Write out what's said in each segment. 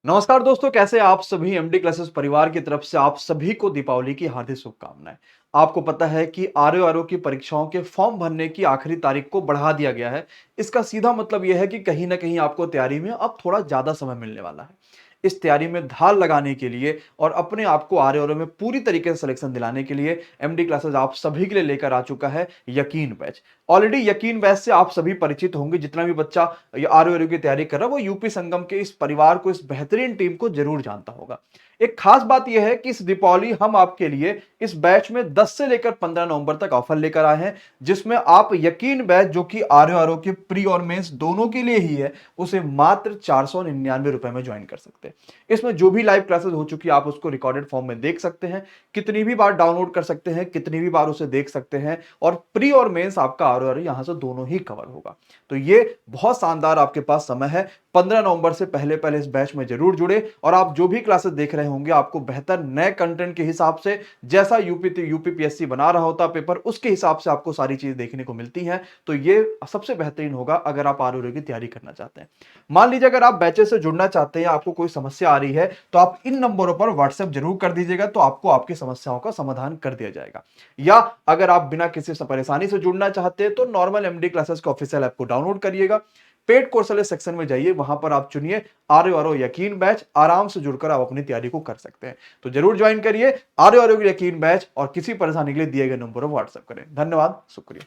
नमस्कार दोस्तों, कैसे आप सभी एमडी क्लासेस परिवार की तरफ से आप सभी को दीपावली की हार्दिक शुभकामनाएं। आपको पता है कि आरओ की परीक्षाओं के फॉर्म भरने की आखिरी तारीख को बढ़ा दिया गया है। इसका सीधा मतलब यह है कि कहीं ना कहीं आपको तैयारी में अब थोड़ा ज्यादा समय मिलने वाला है। इस तैयारी में धार लगाने के लिए और अपने आप को आरओ में पूरी तरीके से सिलेक्शन दिलाने के लिए एमडी क्लासेस आप सभी के लिए लेकर आ चुका है यकीन बैच। ऑलरेडी यकीन बैच से आप सभी परिचित होंगे। जितना भी बच्चा आरओ की तैयारी कर रहा है वो यूपी संगम के इस परिवार को, इस बेहतरीन टीम को जरूर जानता होगा। एक खास बात यह है कि इस दीपावली हम आपके लिए इस बैच में 10 से लेकर 15 नवंबर तक ऑफर लेकर आए हैं, जिसमें आप यकीन बैच जो कि आरओ के प्री और मेंस दोनों के लिए ही है, उसे मात्र 499 रुपए में ज्वाइन कर सकते हैं। इसमें जो भी लाइव क्लासेस हो चुकी है आप उसको रिकॉर्डेड फॉर्म में देख सकते हैं, कितनी भी बार डाउनलोड कर सकते हैं, कितनी भी बार उसे देख सकते हैं, और प्री और मेंस आपका आरओ यहां से दोनों ही कवर होगा। तो ये बहुत शानदार आपके पास समय है। 15 नवंबर से पहले पहले इस बैच में जरूर जुड़े और आप जो भी क्लासेस देख रहे होंगे आपको बेहतर नए कंटेंट के हिसाब से, जैसा यूपीपीएससी बना रहा होता पेपर, उसके हिसाब से आपको सारी चीज देखने को मिलती हैं। तो ये सबसे बेहतरीन होगा अगर आप आरओ की तैयारी करना चाहते हैं। मान लीजिए अगर आप बैचेस से जुड़ना चाहते हैं, आपको कोई समस्या आ रही है, तो आप इन नंबरों पर व्हाट्सएप जरूर कर दीजिएगा, तो आपको आपकी समस्याओं का समाधान कर दिया जाएगा। या अगर आप बिना किसी परेशानी से जुड़ना चाहते हैं तो नॉर्मल एमडी क्लासेस के ऑफिशियल ऐप को डाउनलोड करिएगा, पेड कोर्स वाले सेक्शन में जाइए, वहां पर आप चुनिए आरओ यकीन बैच, आराम से जुड़कर आप अपनी तैयारी को कर सकते हैं। तो जरूर ज्वाइन करिए आरओ यकीन बैच और किसी परेशानी के लिए दिए गए नंबर पर व्हाट्सएप करें। धन्यवाद, शुक्रिया।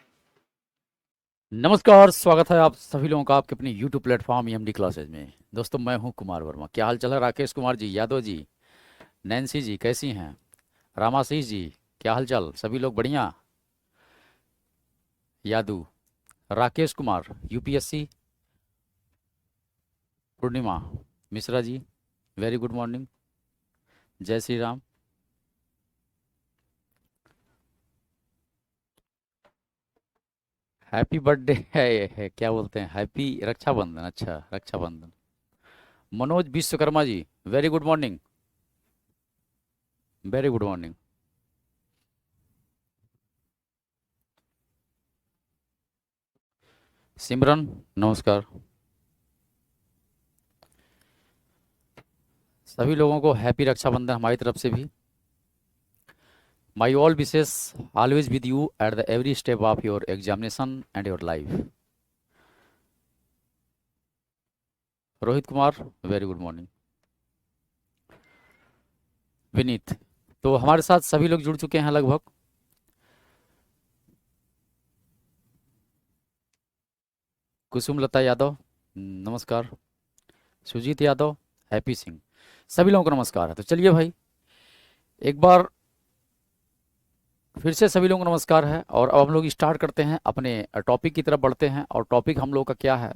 नमस्कार, स्वागत है आप सभी लोगों का आपके अपने YouTube प्लेटफॉर्म एमडी क्लासेज में। दोस्तों, मैं हूं कुमार वर्मा। क्या हाल चाल है राकेश कुमार जी, यादव जी, नैन्सी जी, कैसी हैं? रामाशीष जी, क्या हाल चाल? सभी लोग बढ़िया? यादव, राकेश कुमार, यूपीएससी, पूर्णिमा Mishra ji, very good morning, जय श्री राम। हैप्पी बर्थडे है क्या बोलते हैं, हैप्पी रक्षाबंधन। अच्छा, Rakshabandhan. Manoj Vishwakarma ji, very good morning, very good morning. Simran, नमस्कार। सभी लोगों को हैप्पी रक्षाबंधन हमारी तरफ से भी। My all wishes always with you at the every step of your examination and your life. Rohit Kumar, very good morning. Vineet, तो हमारे साथ सभी लोग जुड़ चुके हैं लगभग। कुसुम लता यादव, नमस्कार। सुजीत यादव, हैप्पी सिंह, सभी लोगों को नमस्कार है। तो चलिए भाई, एक बार फिर से सभी लोगों को नमस्कार है और अब हम लोग स्टार्ट करते हैं, अपने टॉपिक की तरफ बढ़ते हैं। और टॉपिक हम लोग का क्या है?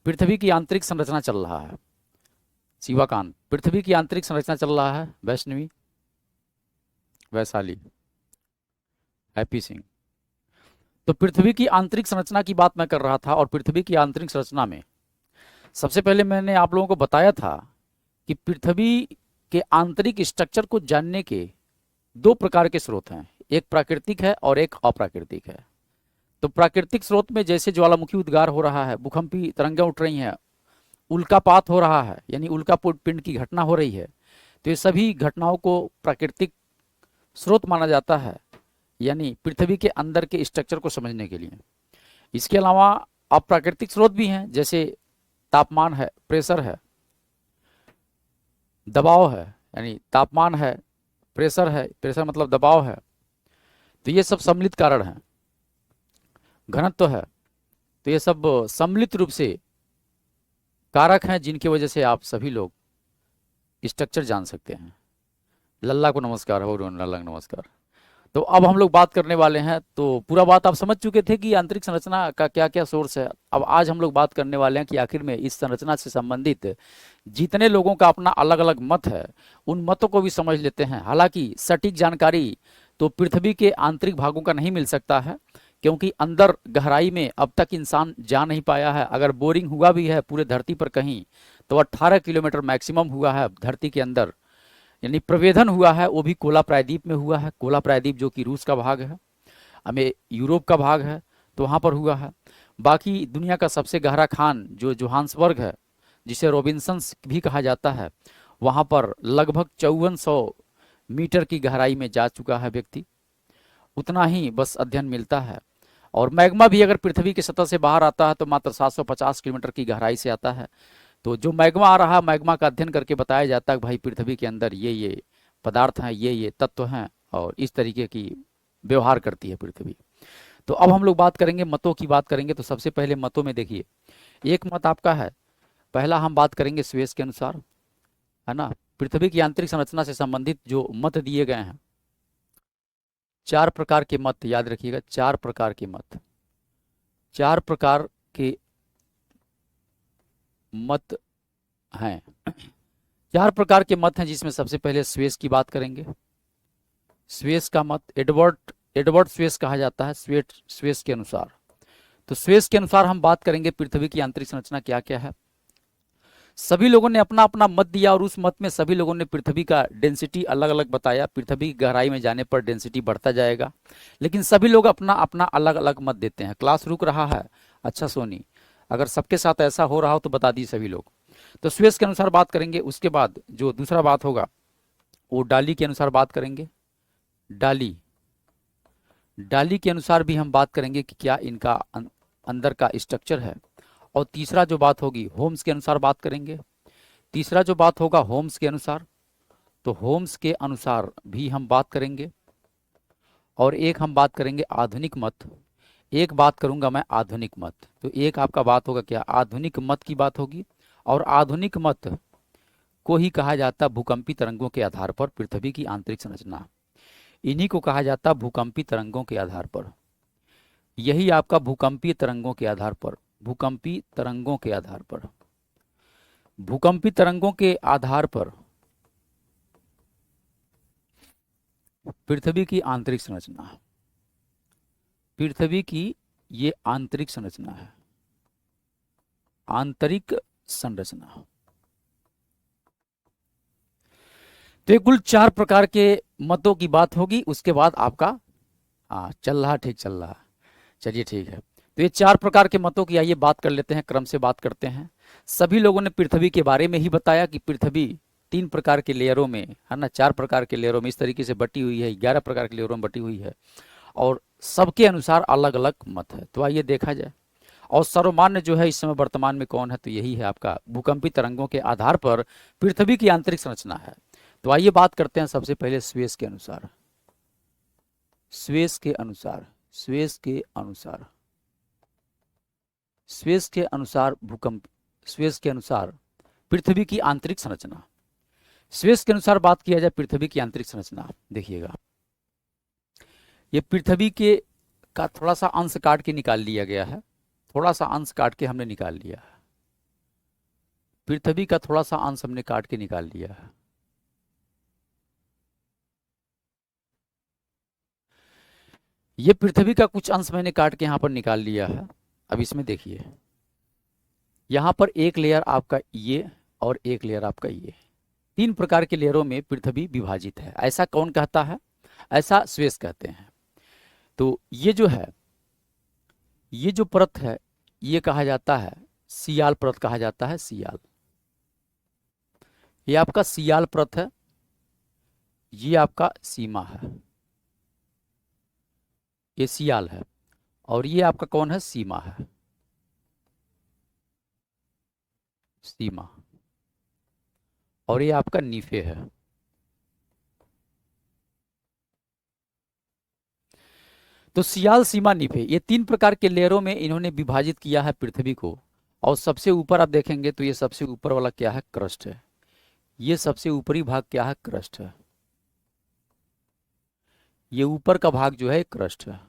पृथ्वी की आंतरिक संरचना चल रहा है। शिवाकांत, पृथ्वी की आंतरिक संरचना चल रहा है। वैष्णवी, वैशाली, हैप्पी सिंह। तो पृथ्वी की आंतरिक संरचना की बात मैं कर रहा था, और पृथ्वी की आंतरिक संरचना में सबसे पहले मैंने आप लोगों को बताया था कि पृथ्वी के आंतरिक स्ट्रक्चर को जानने के दो प्रकार के स्रोत हैं, एक प्राकृतिक है और एक अप्राकृतिक है। तो प्राकृतिक स्रोत में जैसे ज्वालामुखी उद्गार हो रहा है, भूकंपी तरंगें उठ रही हैं, उल्कापात हो रहा है, यानी उल्का पिंड की घटना हो रही है, तो ये सभी घटनाओं को प्राकृतिक स्रोत माना जाता है, यानी पृथ्वी के अंदर के स्ट्रक्चर को समझने के लिए। इसके अलावा अप्राकृतिक स्रोत भी हैं, जैसे तापमान है, प्रेशर है, दबाव है, यानी तापमान है, प्रेशर है, प्रेशर मतलब दबाव है, तो ये सब सम्मिलित कारण हैं। घनत्व है, तो ये सब सम्मिलित रूप से कारक हैं जिनकी वजह से आप सभी लोग स्ट्रक्चर जान सकते हैं। लल्ला को नमस्कार, हो लल्ला को नमस्कार। तो अब हम लोग बात करने वाले हैं, तो पूरा बात आप समझ चुके थे कि आंतरिक संरचना का क्या क्या सोर्स है। अब आज हम लोग बात करने वाले हैं कि आखिर में इस संरचना से संबंधित जितने लोगों का अपना अलग अलग मत है, उन मतों को भी समझ लेते हैं। हालांकि सटीक जानकारी तो पृथ्वी के आंतरिक भागों का नहीं मिल सकता है, क्योंकि अंदर गहराई में अब तक इंसान जा नहीं पाया है। अगर बोरिंग हुआ भी है पूरे धरती पर कहीं, तो 18 किलोमीटर मैक्सिमम हुआ है धरती के अंदर, यानी प्रवेधन हुआ है, वो भी कोला प्रायद्वीप में हुआ है। कोला प्रायद्वीप जो कि रूस का भाग है, हमें यूरोप का भाग है, तो वहाँ पर हुआ है। बाकी दुनिया का सबसे गहरा खान जो जोहान्सबर्ग है, जिसे रॉबिन्सन्स भी कहा जाता है, वहाँ पर लगभग 5400 मीटर की गहराई में जा चुका है व्यक्ति। उतना ही बस अध्ययन मिलता है। और मैग्मा भी अगर पृथ्वी की सतह से बाहर आता है तो मात्र 750 किलोमीटर की गहराई से आता है। तो जो मैग्मा आ रहा, मैग्मा का अध्ययन करके बताया जाता है कि भाई पृथ्वी के अंदर ये पदार्थ हैं, ये तत्व हैं, और इस तरीके की व्यवहार करती है पृथ्वी। तो अब हम लोग बात करेंगे, मतों की बात करेंगे। तो सबसे पहले मतों में देखिए, एक मत आपका है, पहला हम बात करेंगे स्वेस के अनुसार, है ना। पृथ्वी की आंतरिक संरचना से संबंधित जो मत दिए गए हैं, 4 प्रकार के मत, याद रखिएगा, 4 प्रकार के मत, 4 प्रकार के मत हैं। 4 प्रकार के मत हैं, जिसमें सबसे पहले स्वेस की बात करेंगे। स्वेस का मत एडवर्ड स्वेस कहा जाता है, स्वेस के अनुसार। तो स्वेस के अनुसार हम बात करेंगे पृथ्वी की आंतरिक संरचना क्या क्या है। सभी लोगों ने अपना अपना मत दिया, और उस मत में सभी लोगों ने पृथ्वी का डेंसिटी अलग अलग बताया। पृथ्वी की गहराई में जाने पर डेंसिटी बढ़ता जाएगा, लेकिन सभी लोग अपना अपना अलग अलग मत देते हैं। क्लास रुक रहा है? अच्छा सोनी, अगर सबके साथ ऐसा हो रहा हो तो बता दी सभी लोग। तो स्वेस के अनुसार बात करेंगे। उसके बाद जो दूसरा बात होगा वो डाली के अनुसार बात करेंगे। डाली के अनुसार भी हम बात करेंगे कि क्या इनका अंदर का स्ट्रक्चर है। और तीसरा जो बात होगी, होम्स के अनुसार बात करेंगे। तीसरा जो बात होगा होम्स के अनुसार, तो होम्स के अनुसार भी हम बात करेंगे। और एक हम बात करेंगे आधुनिक मत, एक बात करूंगा मैं आधुनिक मत। तो एक आपका बात होगा क्या, आधुनिक मत की बात होगी। और आधुनिक मत को ही कहा जाता भूकंपी तरंगों के आधार पर पृथ्वी की आंतरिक संरचना, इन्हीं को कहा जाता भूकंपी तरंगों के आधार पर। यही आपका भूकंपीय तरंगों के आधार पर, भूकंपी तरंगों के आधार पर, भूकंपी तरंगों के आधार पर पृथ्वी की आंतरिक संरचना, पृथ्वी की ये आंतरिक संरचना है, आंतरिक संरचना। तो ये कुल 4 प्रकार के मतों की बात होगी। उसके बाद आपका चल रहा, ठीक चल रहा, चलिए ठीक है। तो ये 4 प्रकार के मतों की आइए बात कर लेते हैं, क्रम से बात करते हैं। सभी लोगों ने पृथ्वी के बारे में ही बताया कि पृथ्वी 3 प्रकार के लेयरों में, है ना, 4 प्रकार के लेयरों में इस तरीके से बटी हुई है, 11 प्रकार के लेयरों में बटी हुई है, और सबके अनुसार अलग अलग मत है। तो आइए देखा जाए। और सर्वमान्य जो है इस समय वर्तमान में कौन है, तो यही है आपका भूकंपी तरंगों के आधार पर पृथ्वी की आंतरिक संरचना है। तो आइए बात करते हैं सबसे पहले स्वेस के अनुसार। स्वेस के अनुसार, स्वेस के अनुसार, स्वेस के अनुसार भूकंप, स्वेस के अनुसार पृथ्वी की आंतरिक संरचना। स्वेस के अनुसार बात किया जाए पृथ्वी की आंतरिक संरचना, देखिएगा ये पृथ्वी के का थोड़ा सा अंश काट के निकाल लिया गया है, थोड़ा सा अंश काट के हमने निकाल लिया है, पृथ्वी का थोड़ा सा अंश हमने काट के निकाल लिया है। ये पृथ्वी का कुछ अंश मैंने काट के यहां पर निकाल लिया है। अब इसमें देखिए, यहां पर एक लेयर आपका ये और एक लेयर आपका ये, 3 प्रकार के लेयरों में पृथ्वी विभाजित है। ऐसा कौन कहता है? ऐसा स्वेस कहते हैं। तो ये जो है, ये जो परत है, ये कहा जाता है सियाल परत, कहा जाता है सियाल। ये आपका सियाल परत है, ये आपका सीमा है, ये सियाल है, और ये आपका कौन है? सीमा है, सीमा। और ये आपका नीफे है। तो सियाल, सीमा, नीफे, ये 3 प्रकार के लेयरों में इन्होंने विभाजित किया है पृथ्वी को। और सबसे ऊपर आप देखेंगे तो ये सबसे ऊपर वाला क्या है? क्रस्ट है। ये सबसे ऊपरी भाग क्या है? क्रस्ट है। ये ऊपर का भाग जो है क्रस्ट है,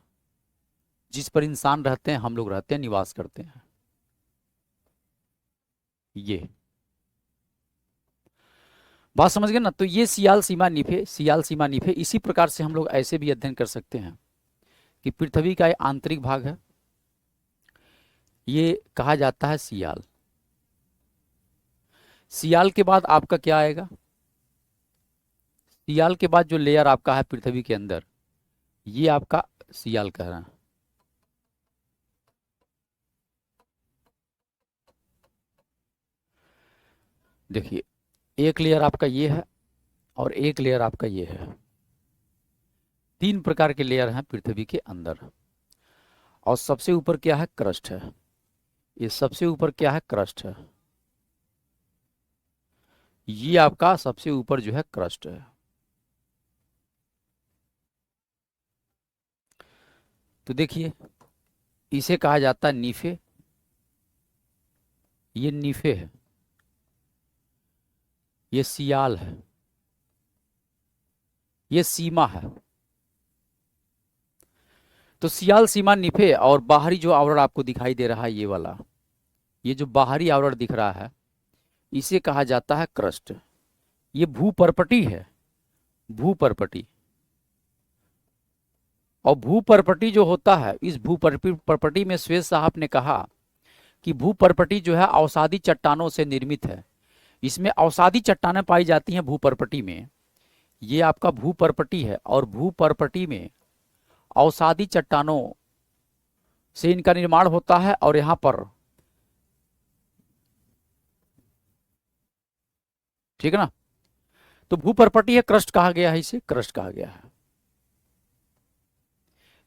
जिस पर इंसान रहते हैं, हम लोग रहते हैं, निवास करते हैं। ये बात समझ गए ना? तो ये सियाल, सीमा, नीफे, सियाल, सीमा, नीफे। इसी प्रकार से हम लोग ऐसे भी अध्ययन कर सकते हैं कि पृथ्वी का ये आंतरिक भाग है, ये कहा जाता है सियाल। सियाल के बाद आपका क्या आएगा? सियाल के बाद जो लेयर आपका है पृथ्वी के अंदर, ये आपका सियाल कह रहा है। देखिए, एक लेयर आपका ये है और एक लेयर आपका ये है। 3 प्रकार के लेयर हैं पृथ्वी के अंदर। और सबसे ऊपर क्या है? क्रस्ट है। ये सबसे ऊपर क्या है? क्रस्ट है। ये आपका सबसे ऊपर जो है क्रस्ट है। तो देखिए, इसे कहा जाता है नीफे। ये नीफे है, ये सियाल है, ये सीमा है। तो सियाल, सीमा, नीफे और बाहरी जो आवरण आपको दिखाई दे रहा है ये वाला, ये जो बाहरी आवरण दिख रहा है इसे कहा जाता है क्रस्ट। ये भूपर्पटी है, भूपर्पटी। और भूपर्पटी जो होता है, इस भूपर्पटी में श्वेत साहब ने कहा कि भूपर्पटी जो है अवसादी चट्टानों से निर्मित है। इसमें अवसादी चट्टानें पाई जाती हैं भूपर्पटी में। ये आपका भूपर्पटी है और भूपर्पटी में अवसादी चट्टानों से इनका निर्माण होता है। और यहां पर, ठीक है ना, तो भूपर्पटी है, क्रस्ट कहा गया है, इसे क्रस्ट कहा गया है।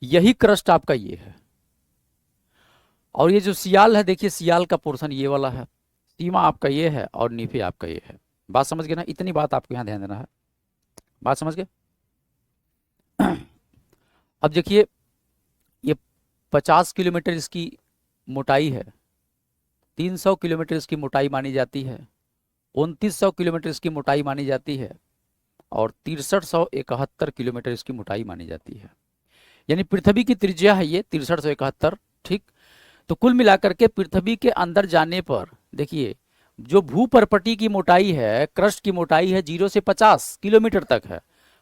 यही क्रस्ट आपका ये है। और ये जो सियाल है, देखिए सियाल का पोर्शन ये वाला है, सीमा आपका ये है और नीफे आपका ये है। बात समझ गए ना? इतनी बात आपको यहां ध्यान देना है। बात समझ गए? अब देखिए, ये 50 किलोमीटर इसकी मोटाई है, 300 किलोमीटर इसकी मोटाई मानी जाती है, 2900 किलोमीटर इसकी मोटाई मानी जाती है और 6371 किलोमीटर इसकी मोटाई मानी जाती है। यानी पृथ्वी की त्रिज्या है ये 6371। ठीक, तो कुल मिलाकर के पृथ्वी के अंदर जाने पर देखिए, जो भूपर्पटी की मोटाई है, क्रस्ट की मोटाई है 0 से 50 किलोमीटर तक है।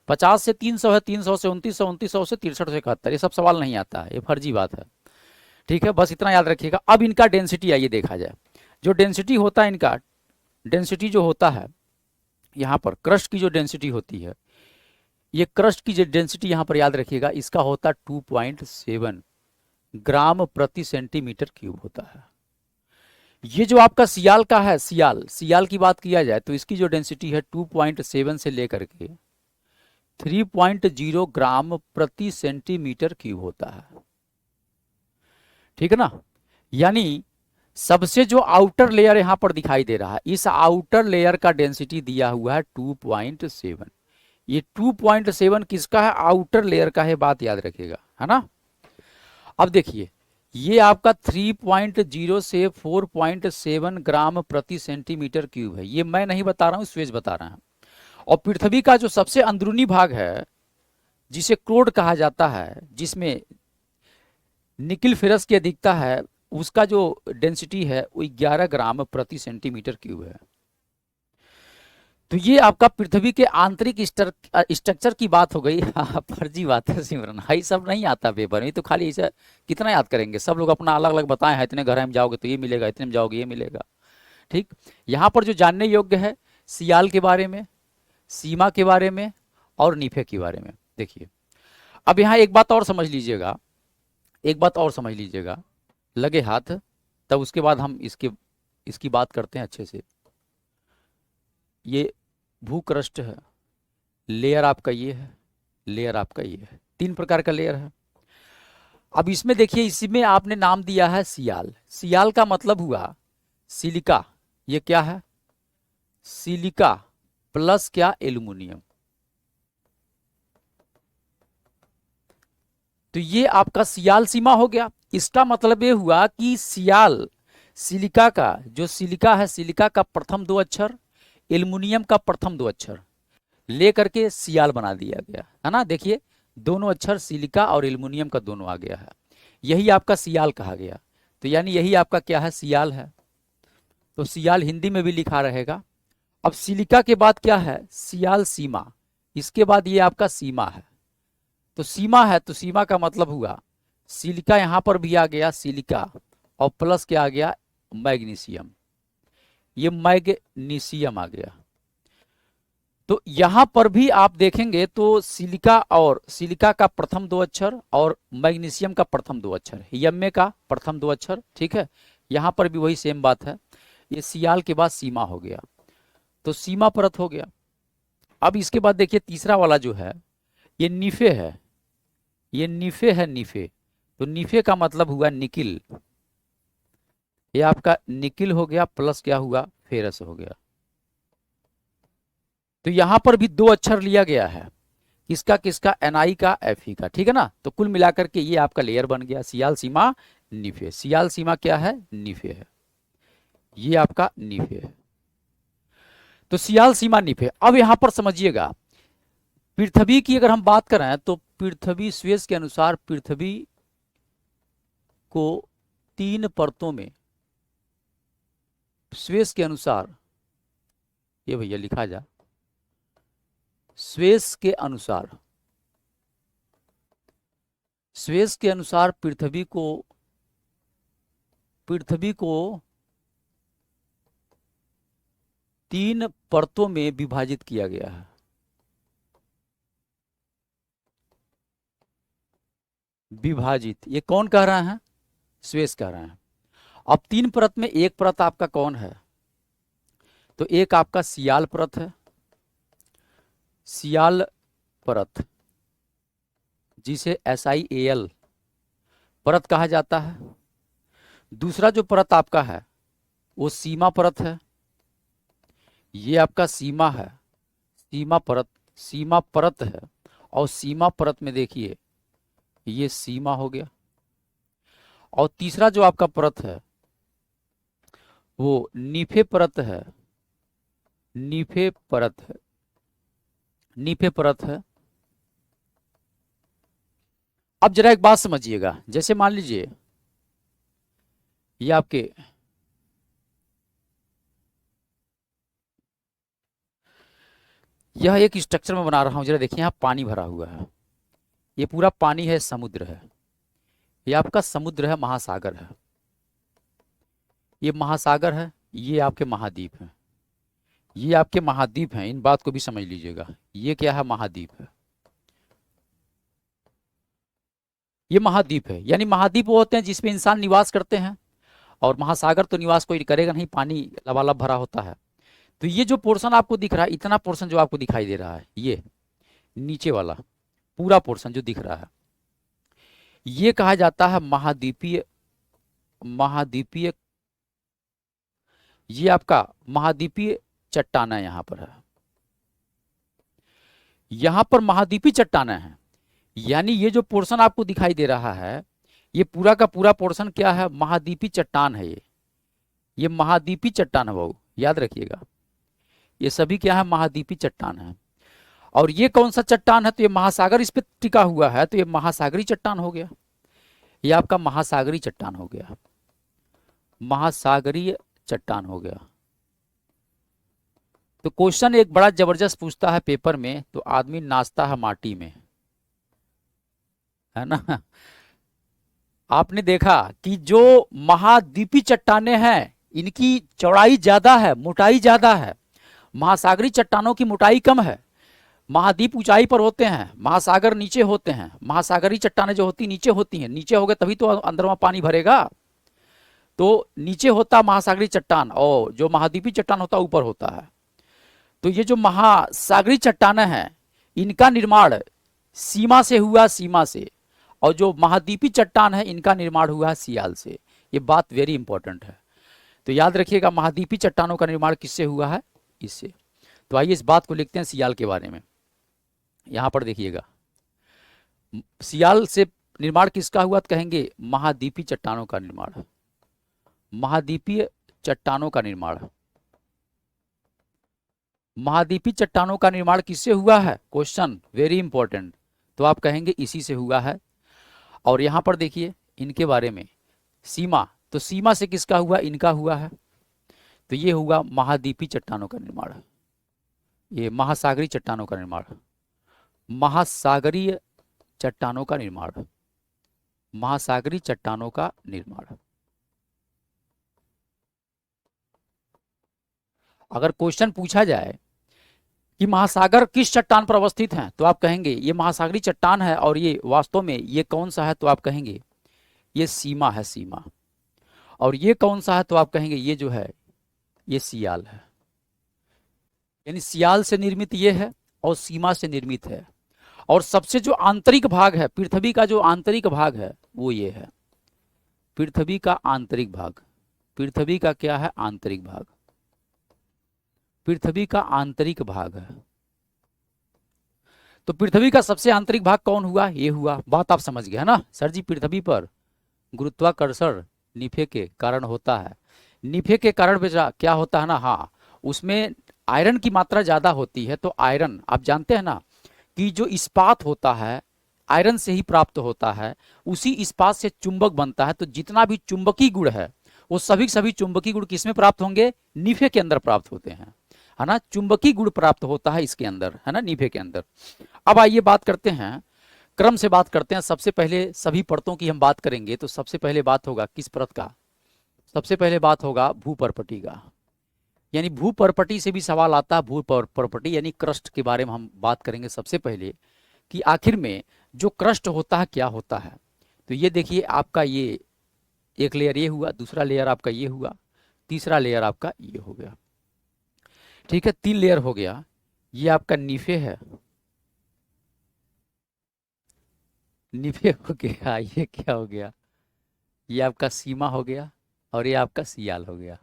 50 से 300 है, 300 से 2900, 2900 से 6371। ये सब सवाल नहीं आता है, ये फर्जी बात है। ठीक है, बस इतना याद रखिएगा। अब इनका डेंसिटी आइए देखा जाए। जो डेंसिटी होता है इनका, डेंसिटी जो होता है यहाँ पर, क्रस्ट की जो डेंसिटी होती है, ये क्रस्ट की जो डेंसिटी यहाँ पर याद रखिएगा, इसका होता है 2.7 ग्राम प्रति सेंटीमीटर क्यूब होता है। ये जो आपका सियाल का है, सियाल की बात किया जाए तो इसकी जो डेंसिटी है 2.7 से लेकर के 3.0 ग्राम प्रति सेंटीमीटर क्यूब होता है। ठीक है ना? यानी सबसे जो आउटर लेयर यहां पर दिखाई दे रहा है, इस आउटर लेयर का डेंसिटी दिया हुआ है 2.7। ये 2.7 किसका है? आउटर लेयर का है, बात याद रखिएगा, है ना? अब देखिए, ये आपका 3.0 से 4.7 ग्राम प्रति सेंटीमीटर क्यूब है। ये मैं नहीं बता रहा हूं, स्वेज बता रहा है। और पृथ्वी का जो सबसे अंदरूनी भाग है, जिसे क्रोड कहा जाता है, जिसमें निकिल फेरस की अधिकता है, उसका जो डेंसिटी है वो 11 ग्राम प्रति सेंटीमीटर क्यूब है। तो ये आपका पृथ्वी के आंतरिक स्ट्रक्चर की बात हो गई। हाँ, फर्जी बात है सिमरन, हाई सब नहीं आता पेपर में, तो खाली इसे कितना याद करेंगे? सब लोग अपना अलग अलग बताए हैं, इतने घर में जाओगे तो ये मिलेगा, इतने में जाओगे ये मिलेगा। ठीक, यहाँ पर जो जानने योग्य है, सियाल के बारे में, सीमा के बारे में और नीफे के बारे में। देखिए, अब यहाँ एक बात और समझ लीजिएगा, एक बात और समझ लीजिएगा, लगे हाथ, तब उसके बाद हम इसकी बात करते हैं अच्छे से। ये भूक्रस्ट है, लेयर आपका ये है, लेयर आपका ये है, 3 प्रकार का लेयर है। अब इसमें देखिए, इसमें आपने नाम दिया है सियाल। सियाल का मतलब हुआ सिलिका। ये क्या है? सिलिका प्लस क्या? एल्युमिनियम। तो ये आपका सियाल सीमा हो गया। इसका मतलब ये हुआ कि सियाल, सिलिका का जो सिलिका है, सिलिका का प्रथम 2 अक्षर, एल्युमिनियम का प्रथम 2 अक्षर लेकर के सियाल बना दिया गया, है ना? देखिए, दोनों अक्षर सिलिका और एल्युमिनियम का दोनों आ गया है, यही आपका सियाल कहा गया। तो यानी यही आपका क्या है? सियाल है। तो सियाल हिंदी में भी लिखा रहेगा। अब सिलिका के बाद क्या है? सियाल सीमा। इसके बाद ये आपका सीमा है। तो सीमा है, तो सीमा का मतलब हुआ सिलिका, यहां पर भी आ गया सिलिका, और प्लस क्या आ गया? मैग्नीशियम। ये मैग्नीशियम आ गया। तो यहां पर भी आप देखेंगे तो सिलिका, और सिलिका का प्रथम 2 अक्षर और मैग्नीशियम का प्रथम 2 अक्षर, यम्मे का प्रथम 2 अक्षर। ठीक है, यहां पर भी वही सेम बात है। ये सियाल के बाद सीमा हो गया। तो सीमा परत हो गया। अब इसके बाद देखिए तीसरा वाला जो है ये नीफे है, ये नीफे है, नीफे। तो नीफे का मतलब हुआ निकिल, ये आपका निकिल हो गया प्लस क्या हुआ, फेरस हो गया। तो यहां पर भी दो अक्षर लिया गया है, किसका किसका, एनआई का, एफई का, ठीक है ना। तो कुल मिलाकर के ये आपका लेयर बन गया सियाल सीमा नीफे। सियाल सीमा क्या है, नीफे है, ये आपका नीफे है। तो सियाल सीमा नीफे। अब यहां पर समझिएगा पृथ्वी की अगर हम बात करें तो पृथ्वी स्वेज के अनुसार पृथ्वी को 3 परतों में, स्वेज के अनुसार, ये भैया लिखा जा, स्वेज के अनुसार, स्वेज के अनुसार पृथ्वी को 3 परतों में विभाजित किया गया है। विभाजित, ये कौन कह रहा है, स्वेज कह रहे हैं। अब 3 परत में एक परत आपका कौन है, तो एक आपका सियाल परत है, सियाल परत, जिसे SIAL परत कहा जाता है। दूसरा जो परत आपका है वो सीमा परत है, ये आपका सीमा है, सीमा परत, सीमा परत है। और सीमा परत में देखिए ये सीमा हो गया। और तीसरा जो आपका परत है वो नीफे परत है, नीफे परत है, नीफे परत है। अब जरा एक बात समझिएगा, जैसे मान लीजिए ये आपके यह एक स्ट्रक्चर में बना रहा हूं, जरा देखिए यहां पानी भरा हुआ है, ये पूरा पानी है, समुद्र है, ये आपका समुद्र है, महासागर है, ये महासागर है, ये आपके महाद्वीप है, ये आपके महाद्वीप हैं। इन बात को भी समझ लीजिएगा, ये क्या है, महाद्वीप है, ये महाद्वीप है। यानी महाद्वीप वो होते हैं जिसमें इंसान निवास करते हैं, और महासागर तो निवास कोई करेगा नहीं, पानी लबालब भरा होता है। तो ये जो पोर्शन आपको दिख रहा है, इतना पोर्शन जो आपको दिखाई दे रहा है, ये नीचे वाला पूरा पोर्शन जो दिख रहा है, ये कहा जाता है महाद्वीपीय, महाद्वीपीय, ये आपका महाद्वीपीय चट्टान है, यहां पर है, यहां पर महाद्वीपीय चट्टान है। यानी ये जो पोर्शन आपको दिखाई दे रहा है, ये पूरा का पूरा पोर्शन क्या है, महाद्वीपीय चट्टान है। ये महाद्वीपीय चट्टान है बाबू, याद रखिएगा, ये सभी क्या है, महाद्वीपीय चट्टान है। और ये कौन सा चट्टान है, तो ये महासागर इस पे टिका हुआ है, तो ये महासागरी चट्टान हो गया, ये आपका महासागरी चट्टान हो गया, महासागरीय चट्टान हो गया। तो क्वेश्चन एक बड़ा जबरदस्त पूछता है पेपर में, तो आदमी नाचता है माटी में, है ना। आपने देखा कि जो महाद्वीपीय चट्टानें हैं इनकी चौड़ाई ज्यादा है, मोटाई ज्यादा है, महासागरी चट्टानों की मोटाई कम है। महाद्वीप ऊंचाई पर होते हैं, महासागर नीचे होते हैं, महासागरी चट्टानें जो होती नीचे होती हैं, नीचे हो गए तभी तो अंदर में पानी भरेगा। तो नीचे होता महासागरी चट्टान, और जो महाद्वीपीय चट्टान होता ऊपर होता है। तो ये जो महासागरी चट्टानें हैं इनका निर्माण सीमा से हुआ, सीमा से, और जो महाद्वीपीय चट्टान है इनका निर्माण हुआ है सियाल से। ये बात वेरी इंपॉर्टेंट है, तो याद रखिएगा महाद्वीपीय चट्टानों का निर्माण किससे हुआ है, इससे। तो आइए इस बात को लिखते हैं सियाल के बारे में। यहां पर देखिएगा सियाल से निर्माण किसका हुआ, तो कहेंगे महाद्वीपीय चट्टानों का निर्माण, महाद्वीपीय चट्टानों का निर्माण, महाद्वीपीय चट्टानों का निर्माण किससे हुआ है, क्वेश्चन वेरी इंपॉर्टेंट, तो आप कहेंगे इसी से हुआ है। और यहां पर देखिए इनके बारे में, सीमा, तो सीमा से किसका हुआ, इनका हुआ है, तो ये हुआ महाद्वीपीय चट्टानों का निर्माण, ये महासागरी चट्टानों का निर्माण, महासागरीय चट्टानों का निर्माण, महासागरी चट्टानों का निर्माण। अगर क्वेश्चन पूछा जाए कि महासागर किस चट्टान पर अवस्थित हैं, तो आप कहेंगे ये महासागरी चट्टान है, और ये वास्तव में ये कौन सा है, तो आप कहेंगे ये सीमा है, सीमा। और ये कौन सा है, तो आप कहेंगे ये जो है ये सियाल है। यानी सियाल से निर्मित ये है और सीमा से निर्मित है। और सबसे जो आंतरिक भाग है पृथ्वी का, जो आंतरिक भाग है वो ये है, पृथ्वी का आंतरिक भाग। पृथ्वी का क्या है? आंतरिक भाग। पृथ्वी का आंतरिक भाग है। तो पृथ्वी का सबसे आंतरिक भाग कौन हुआ? ये हुआ। बात आप समझ गए है ना सर जी। पृथ्वी पर गुरुत्वाकर्षण निफे के कारण होता है। निफे के कारण क्या होता है ना, हाँ, उसमें आयरन की मात्रा ज्यादा होती है। तो आयरन आप जानते हैं ना कि जो इस्पात होता है आयरन से ही प्राप्त होता है, उसी इस्पात से चुंबक बनता है। तो जितना भी चुंबकीय गुण है वो सभी चुंबकीय गुण किसमें प्राप्त होंगे? निफे के अंदर प्राप्त होते हैं, है ना। चुंबकीय गुण प्राप्त होता है इसके अंदर, है ना, निफे के अंदर। अब आइए बात करते हैं, क्रम से बात करते हैं। सबसे पहले सभी परतों की हम बात करेंगे तो सबसे पहले बात होगा किस परत का? सबसे पहले बात होगा भूपर्पटी का। यानी भूपर्पटी से भी सवाल आता है। भूपर्पटी यानी क्रस्ट के बारे में हम बात करेंगे सबसे पहले कि आखिर में जो क्रस्ट होता है क्या होता है। तो ये देखिए आपका ये एक लेयर ये हुआ, दूसरा लेयर आपका ये हुआ, तीसरा लेयर आपका ये हो गया। ठीक है, 3 लेयर हो गया। ये आपका निफे है, निफे हो गया। ये क्या हो गया? ये आपका सीमा हो गया और ये आपका सियाल हो गया।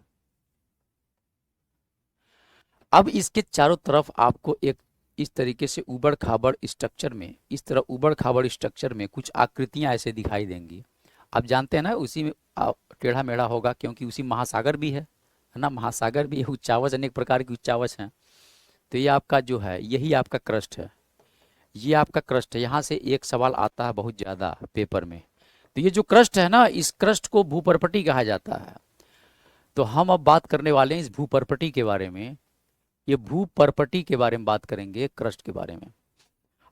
अब इसके चारों तरफ आपको एक इस तरीके से उबड़ खाबड़ स्ट्रक्चर में, इस तरह उबड़ खाबड़ स्ट्रक्चर में कुछ आकृतियां ऐसे दिखाई देंगी। आप जानते हैं ना उसी में टेढ़ा मेढ़ा होगा क्योंकि उसी महासागर भी है ना। महासागर भी है, उच्चावच अनेक प्रकार की उच्चावच हैं। तो ये आपका जो है यही आपका क्रस्ट है, ये आपका क्रस्ट है। यहाँ से एक सवाल आता है बहुत ज़्यादा पेपर में। तो ये जो क्रस्ट है ना, इस क्रस्ट को भूपर्पटी कहा जाता है। तो हम अब बात करने वाले हैं इस भूपर्पटी के बारे में। ये भूपर्पटी के बारे में बात करेंगे, क्रस्ट के बारे में।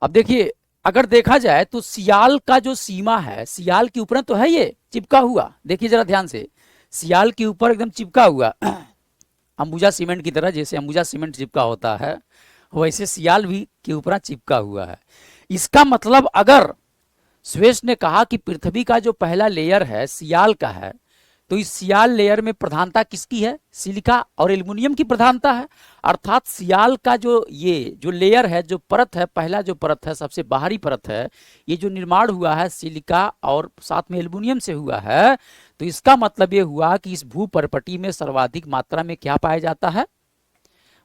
अब देखिए अगर देखा जाए तो सियाल का जो सीमा है, सियाल के ऊपर तो है ये चिपका हुआ। देखिए जरा ध्यान से, सियाल के ऊपर एकदम चिपका हुआ अंबुजा सीमेंट की तरह, जैसे अंबुजा सीमेंट चिपका होता है वैसे सियाल भी के ऊपर चिपका हुआ है। इसका मतलब अगर स्वेश ने कहा कि पृथ्वी का जो पहला लेयर है सियाल का है, तो इस सियाल लेयर में प्रधानता किसकी है? सिलिका और एल्युमिनियम की प्रधानता है। अर्थात सियाल का जो ये जो लेयर है, जो परत है, पहला जो परत है, सबसे बाहरी परत है, ये जो निर्माण हुआ है सिलिका और साथ में एल्युमिनियम से हुआ है। तो इसका मतलब ये हुआ कि इस भूपर्पटी में सर्वाधिक मात्रा में क्या पाया जाता है?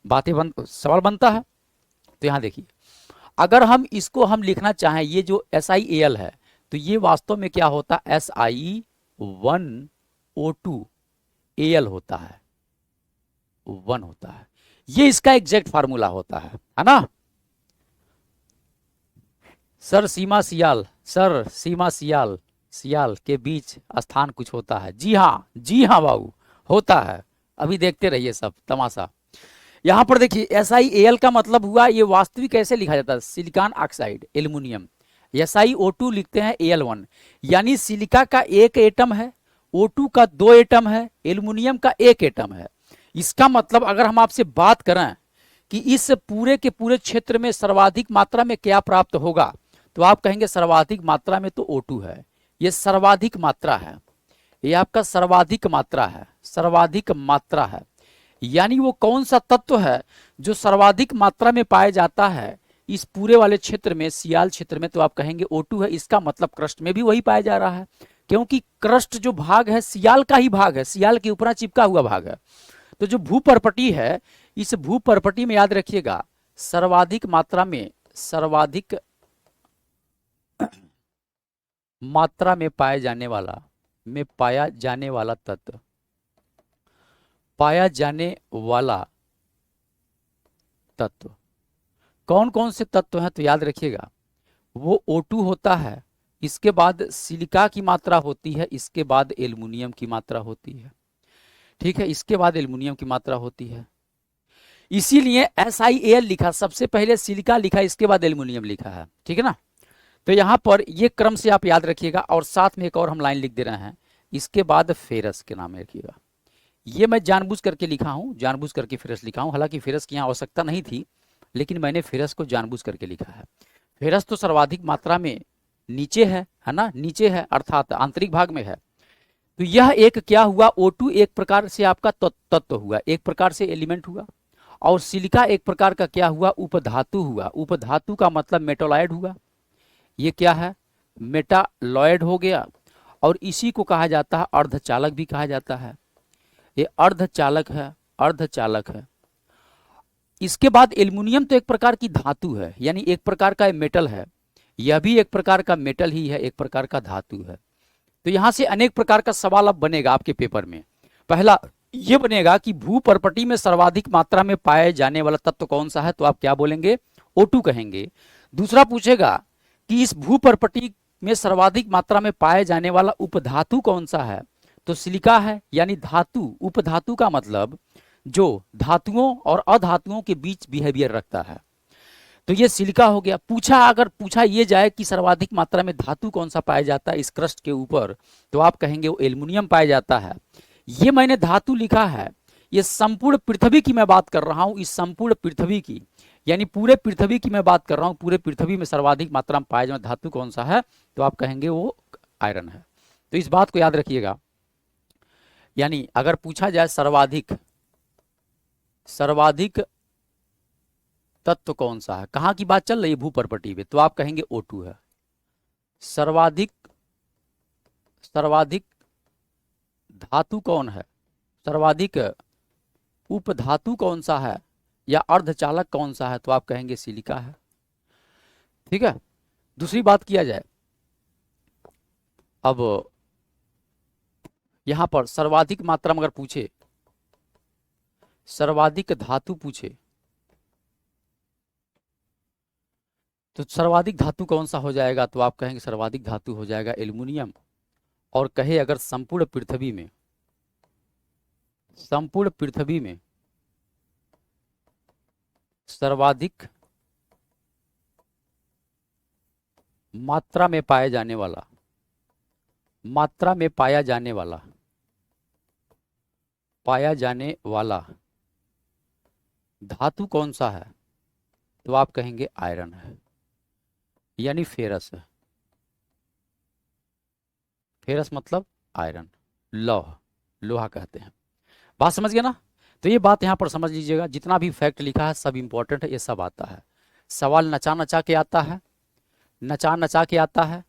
सवाल बनता है। तो यहाँ देखिए, अगर हम इसको हम लिखना चाहें, ये जो SiAl है तो ये वास्तव में क्या होता है? Si1O2Al होता है, 1 होता है। ये इसका एग्जैक्ट फार्मूला होता है ना। सर सीमा सियाल, सर सीमा सियाल, सियाल के बीच स्थान कुछ होता है। जी हाँ बाबू, होता है। अभी देखते रहिए सब तमाशा। यहां पर देखिए SiAl का मतलब हुआ, ये वास्तविक कैसे लिखा जाता है? Silicon oxide aluminium. SiO2 लिखते हैं Al1, यानी सिलिका का 1 एटम है, O2 का 2 एटम है, एल्युमिनियम का 1 एटम है। इसका मतलब अगर हम आपसे बात करें कि इस पूरे के पूरे क्षेत्र में सर्वाधिक मात्रा में क्या प्राप्त होगा, तो आप कहेंगे सर्वाधिक मात्रा में तो O2 है। ये सर्वाधिक मात्रा है, ये आपका सर्वाधिक मात्रा है, सर्वाधिक मात्रा है। यानी वो कौन सा तत्व है जो सर्वाधिक मात्रा में पाया जाता है इस पूरे वाले क्षेत्र में, सियाल क्षेत्र में? तो आप कहेंगे O2 है। इसका मतलब क्रस्ट में भी वही पाया जा रहा है, क्योंकि क्रस्ट जो भाग है सियाल का ही भाग है, सियाल के ऊपर चिपका हुआ भाग है। तो जो भूपर्पटी है, इस भूपर्पटी में याद रखिएगा सर्वाधिक मात्रा में, सर्वाधिक मात्रा में पाया जाने वाला तत्व, पाया जाने वाला तत्व कौन कौन से तत्व हैं? तो याद रखिएगा वो O2 होता है, इसके बाद सिलिका की मात्रा होती है, इसके बाद एल्युमिनियम की मात्रा होती है। ठीक है, इसके बाद एल्युमिनियम की मात्रा होती है। इसीलिए SiAl लिखा, सबसे पहले सिलिका लिखा, इसके बाद एल्युमिनियम लिखा है। ठीक है ना। तो यहां पर ये क्रम से आप याद रखिएगा। और साथ में एक और हम लाइन लिख दे रहे हैं, इसके बाद फेरस के नाम रखिएगा। ये मैं जानबूझ करके लिखा हूं, जानबूझ करके फेरस लिखा हूं। हालांकि फेरस की यहाँ आवश्यकता नहीं थी, लेकिन मैंने फेरस को जानबूझ करके लिखा है। फेरस तो सर्वाधिक मात्रा में नीचे है ना, नीचे है, अर्थात आंतरिक भाग में है। तो यह एक क्या हुआ? O2 एक प्रकार से आपका तत्व हुआ, एक प्रकार से एलिमेंट हुआ। और सिलिका एक प्रकार का क्या हुआ, उपधातु हुआ। उपधातु का मतलब मेटालॉयड हुआ, ये क्या है, मेटालॉयड हो गया। और इसी को कहा जाता है अर्धचालक भी कहा जाता है, ये अर्धचालक है, अर्धचालक है। इसके बाद एल्युमिनियम तो एक प्रकार की धातु है, यानी एक प्रकार का मेटल है, यह भी एक प्रकार का मेटल ही है, एक प्रकार का धातु है। तो यहां से अनेक प्रकार का सवाल अब बनेगा आपके पेपर में। पहला ये बनेगा कि भू प्रपटी में सर्वाधिक मात्रा में पाए जाने वाला तत्व कौन सा है, तो आप क्या बोलेंगे, O2 कहेंगे। दूसरा पूछेगा कि इस भू प्रपटी में सर्वाधिक मात्रा में पाए जाने वाला उपधातु कौन सा है, तो सिलिका है, यानी धातु। उपधातु का मतलब जो धातुओं और अधातुओं के बीच बिहेवियर रखता है, तो ये सिलिका हो गया। अगर पूछा ये जाए कि सर्वाधिक मात्रा में धातु कौन सा पाया जाता है इस क्रस्ट के ऊपर, तो आप कहेंगे वो एल्युमिनियम पाया जाता है। ये मैंने धातु लिखा है, ये संपूर्ण पृथ्वी की मैं बात कर रहा हूं, इस संपूर्ण पृथ्वी की, यानी पूरे पृथ्वी की मैं बात कर रहा हूं। पूरे पृथ्वी में सर्वाधिक मात्रा में पाया जाने धातु कौन सा है, तो आप कहेंगे वो आयरन है। तो इस बात को याद रखिएगा। यानी अगर पूछा जाए सर्वाधिक तत्व कौन सा है, कहाँ की बात चल रही है, भू प्रपटी पे, तो आप कहेंगे O2 है। सर्वाधिक धातु कौन है, सर्वाधिक उपधातु कौन सा है या अर्धचालक कौन सा है, तो आप कहेंगे सिलिका है। ठीक है। दूसरी बात किया जाए, अब यहां पर सर्वाधिक मात्रा में अगर पूछे, सर्वाधिक धातु पूछे, तो सर्वाधिक धातु कौन सा हो जाएगा, तो आप कहेंगे सर्वाधिक धातु हो जाएगा एल्युमिनियम। और कहे अगर संपूर्ण पृथ्वी में सर्वाधिक मात्रा में पाया जाने वाला धातु कौन सा है, तो आप कहेंगे आयरन है, यानी फेरस है। फेरस मतलब आयरन, लोहा कहते हैं। बात समझ गए ना। तो ये बात यहां पर समझ लीजिएगा, जितना भी फैक्ट लिखा है सब इंपॉर्टेंट है, ये सब आता है। सवाल नचा नचा के आता है,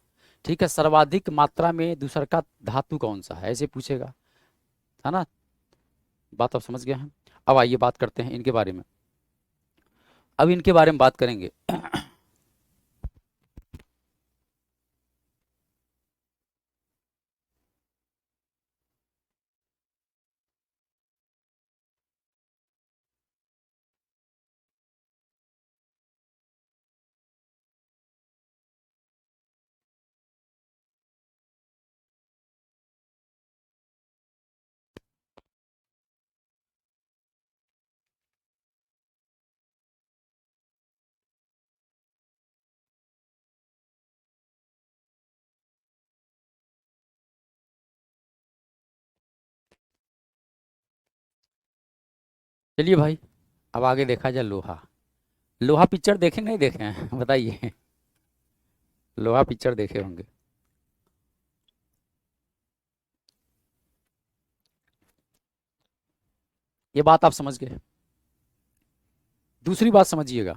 ठीक है। सर्वाधिक मात्रा में दूसरा का धातु कौन सा है, ऐसे पूछेगा, है ना। बात आप समझ गए हैं। अब आइए बात करते हैं इनके बारे में, अब इनके बारे में बात करेंगे। चलिए भाई, अब आगे देखा जाए लोहा पिक्चर देखे नहीं देखे हैं बताइए, लोहा पिक्चर देखे होंगे। ये बात आप समझ गए। दूसरी बात समझिएगा,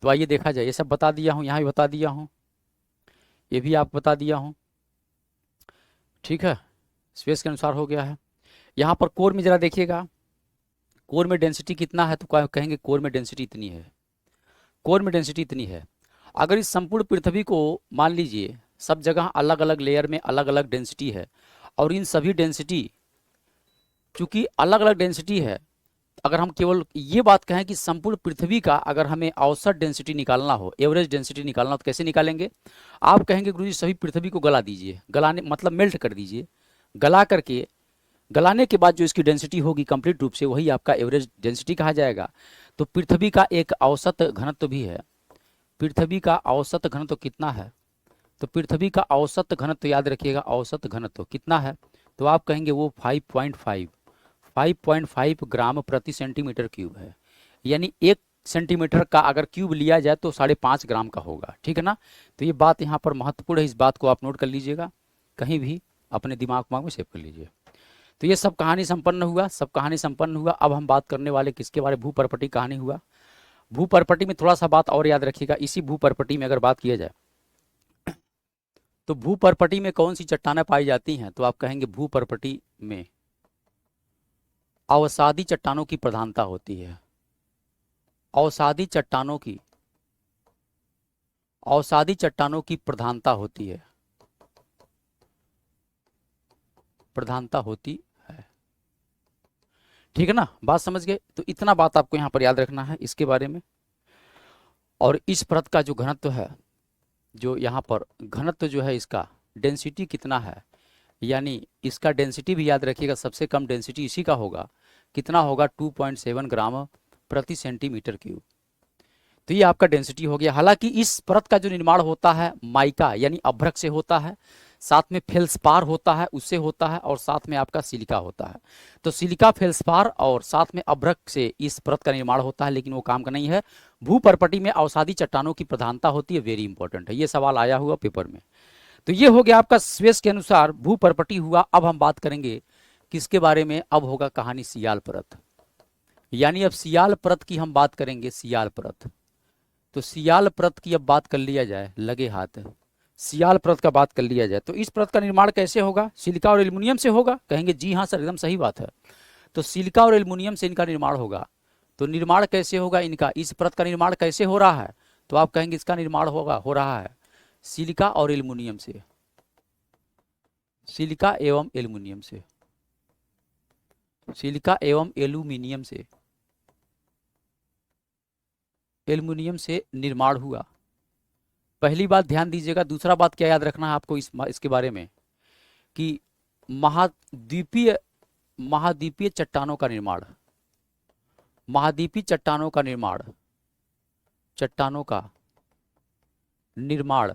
तो आइए देखा जाए, ये सब बता दिया हूं, यहां भी बता दिया हूं, ये भी आप बता दिया हूं, ठीक है। स्पेस के अनुसार हो गया है। यहां पर कोर में जरा देखिएगा, कोर में डेंसिटी कितना है, तो कहेंगे कोर में डेंसिटी इतनी है, कोर में डेंसिटी इतनी है। अगर इस संपूर्ण पृथ्वी को मान लीजिए, सब जगह अलग अलग लेयर में अलग अलग डेंसिटी है, और इन सभी डेंसिटी चूंकि अलग अलग डेंसिटी है, अगर हम केवल ये बात कहें कि संपूर्ण पृथ्वी का अगर हमें औसत डेंसिटी निकालना हो, एवरेज डेंसिटी निकालना हो, तो कैसे निकालेंगे। आप कहेंगे गुरुजी सभी पृथ्वी को गला दीजिए, गलाने मतलब मेल्ट कर दीजिए, गलाने के बाद जो इसकी डेंसिटी होगी कंप्लीट रूप से, वही आपका एवरेज डेंसिटी कहा जाएगा। तो पृथ्वी का एक औसत घनत्व भी है, पृथ्वी का औसत घनत्व कितना है, तो पृथ्वी का औसत घनत्व याद रखिएगा, औसत घनत्व कितना है, तो आप कहेंगे वो 5.5 ग्राम प्रति सेंटीमीटर क्यूब है। यानी 1 सेंटीमीटर का अगर क्यूब लिया जाए तो 5.5 ग्राम का होगा, ठीक है ना। तो ये बात यहाँ पर महत्वपूर्ण है, इस बात को आप नोट कर लीजिएगा, कहीं भी अपने दिमाग में सेव कर लीजिए। तो ये सब कहानी संपन्न हुआ, सब कहानी संपन्न हुआ। अब हम बात करने वाले किसके बारे, भूपर्पटी कहानी हुआ। भूपर्पटी में थोड़ा सा बात और याद रखिएगा, इसी भूपर्पटी में अगर बात किया जाए तो भूपर्पटी में कौन सी चट्टानें पाई जाती हैं, तो आप कहेंगे भूपर्पटी में अवसादी चट्टानों की प्रधानता होती है। अवसादी चट्टानों की प्रधानता होती है, प्रधानता होती है। ठीक है ना, बात समझ गए। तो इतना बात आपको यहाँ पर याद रखना है इसके बारे में। और इस परत का जो घनत्व है, जो यहाँ पर घनत्व जो है, इसका डेंसिटी कितना है, यानी इसका डेंसिटी भी याद रखिएगा, सबसे कम डेंसिटी इसी का होगा। कितना होगा, 2.7 ग्राम प्रति सेंटीमीटर क्यूब। तो ये आपका डेंसिटी हो गया। हालांकि इस परत का जो निर्माण होता है माइका यानी अभ्रक से होता है, साथ में फेल्सपार होता है उससे होता है, और साथ में आपका सिलिका होता है। तो सिलिका, फेल्सपार और साथ में अभ्रक से इस परत का निर्माण होता है, लेकिन वो काम का नहीं है। भूपर्पटी में अवसादी चट्टानों की प्रधानता होती है, वेरी इंपॉर्टेंट है, ये सवाल आया हुआ पेपर में। तो ये हो गया आपका स्वेस के अनुसार भूपर्पटी हुआ। अब हम बात करेंगे किसके बारे में, अब होगा कहानी सियाल परत, यानी अब सियाल परत की हम बात करेंगे, सियाल परत। तो सियाल परत की अब बात कर लिया जाए, लगे हाथ, सियाल परत का बात कर लिया जाए तो इस परत का निर्माण कैसे होगा, सिलिका और एल्युमिनियम से होगा। कहेंगे जी हाँ सर, एकदम सही बात है। तो सिलिका और एल्युमिनियम से इनका निर्माण होगा। तो निर्माण कैसे होगा इनका, इस परत का निर्माण कैसे हो रहा है, तो आप कहेंगे इसका निर्माण हो रहा है सिलिका और एल्युमिनियम से, सिलिका एवं एल्युमिनियम से, सिलिका एवं एल्युमिनियम से, एल्युमिनियम से निर्माण हुआ। पहली बात ध्यान दीजिएगा। दूसरा बात क्या याद रखना है आपको इसके बारे में, कि महाद्वीपीय चट्टानों का निर्माण, महाद्वीपीय चट्टानों का निर्माण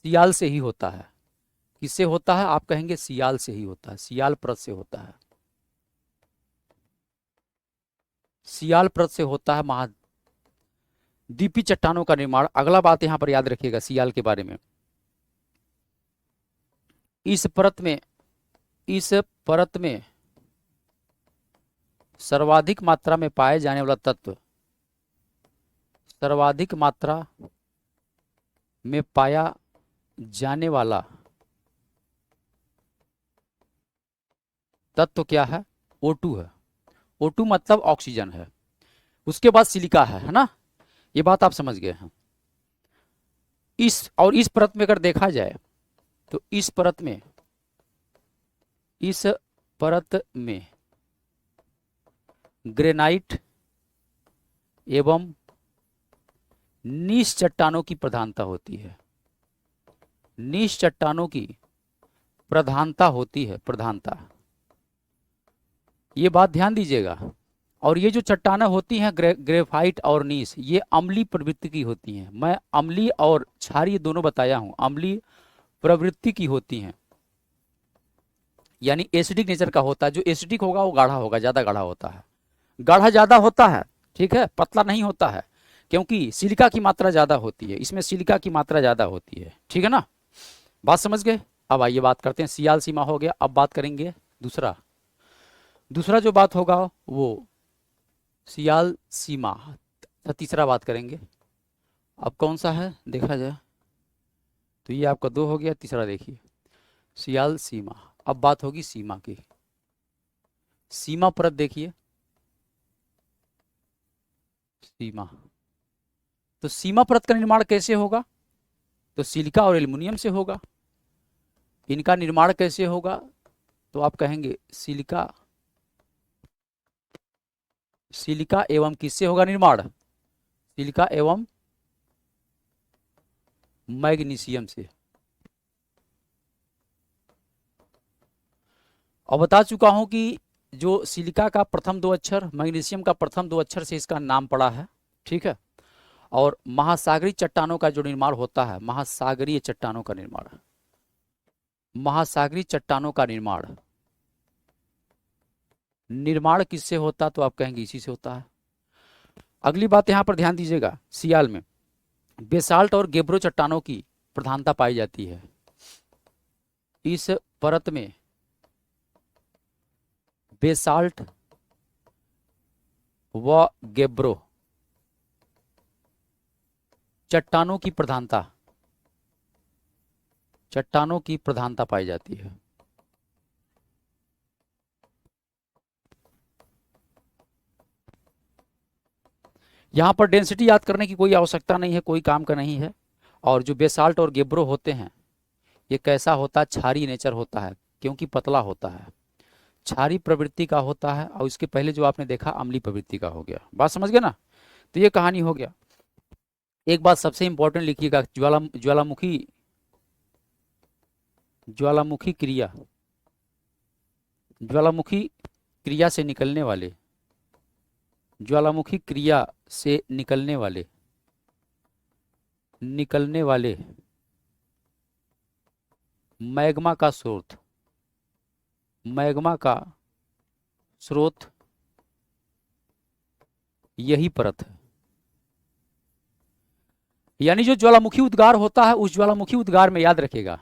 सियाल से ही होता है। किससे होता है, आप कहेंगे सियाल से ही होता है, सियाल परत से होता है, सियाल परत से होता है महाद्वीपीय चट्टानों का निर्माण। अगला बात यहां पर याद रखिएगा सियाल के बारे में, इस परत में सर्वाधिक मात्रा में पाए जाने वाला तत्व, सर्वाधिक मात्रा में पाया जाने वाला तत्व क्या है, O2 है। O2 मतलब ऑक्सीजन है। उसके बाद सिलिका है ना, ये बात आप समझ गए हैं। इस परत में अगर देखा जाए तो इस परत में ग्रेनाइट एवं नीस चट्टानों की प्रधानता होती है, नीस चट्टानों की प्रधानता होती है, प्रधानता, ये बात ध्यान दीजिएगा। और ये जो चट्टानें होती हैं ग्रेफाइट और नीस, ये अम्लीय प्रवृत्ति की होती हैं। मैं अम्लीय और क्षारीय दोनों बताया हूं, अम्लीय प्रवृत्ति की होती हैं, यानी एसिडिक नेचर का होता है। जो एसिडिक होगा वो गाढ़ा होगा, ज्यादा गाढ़ा होता है, गाढ़ा ज्यादा होता है, ठीक है, पतला नहीं होता है, क्योंकि सिलिका की मात्रा ज्यादा होती है, इसमें सिलिका की मात्रा ज्यादा होती है। ठीक है ना, बात समझ गए। अब आइए बात करते हैं, सियाल सीमा हो गया। अब बात करेंगे दूसरा जो बात होगा वो सियाल सीमा, तीसरा बात करेंगे। अब कौन सा है देखा जाए तो ये आपका 2 हो गया, तीसरा देखिए सियाल सीमा। अब बात होगी सीमा की, सीमा परत देखिए, सीमा। तो सीमा परत का निर्माण कैसे होगा, तो सिलिका और एल्युमिनियम से होगा। इनका निर्माण कैसे होगा, तो आप कहेंगे सिलिका एवं किससे होगा निर्माण, सिलिका एवं मैग्नीशियम से। और बता चुका हूं कि जो सिलिका का प्रथम 2 अक्षर, मैग्नीशियम का प्रथम 2 अक्षर से इसका नाम पड़ा है। ठीक है, और महासागरीय चट्टानों का जो निर्माण होता है, महासागरीय चट्टानों का निर्माण, महासागरीय चट्टानों का निर्माण किससे होता, तो आप कहेंगे इसी से होता है। अगली बात यहां पर ध्यान दीजिएगा, सियाल में बेसाल्ट और गेब्रो चट्टानों की प्रधानता पाई जाती है। इस परत में बेसाल्ट व गेब्रो चट्टानों की प्रधानता पाई जाती है। यहां पर डेंसिटी याद करने की कोई आवश्यकता नहीं है, कोई काम का नहीं है। और जो बेसाल्ट और गेब्रो होते हैं ये कैसा होता है, क्षारीय नेचर होता है, क्योंकि पतला होता है, क्षारीय प्रवृत्ति का होता है। और इसके पहले जो आपने देखा अम्लीय प्रवृत्ति का हो गया। बात समझ गए ना? तो ये कहानी हो गया। एक बात सबसे इंपॉर्टेंट लिखिएगा, ज्वालामुखी क्रिया से निकलने वाले मैग्मा का स्रोत यही परत है। यानी जो ज्वालामुखी उद्गार होता है उस ज्वालामुखी उद्गार में याद रखिएगा,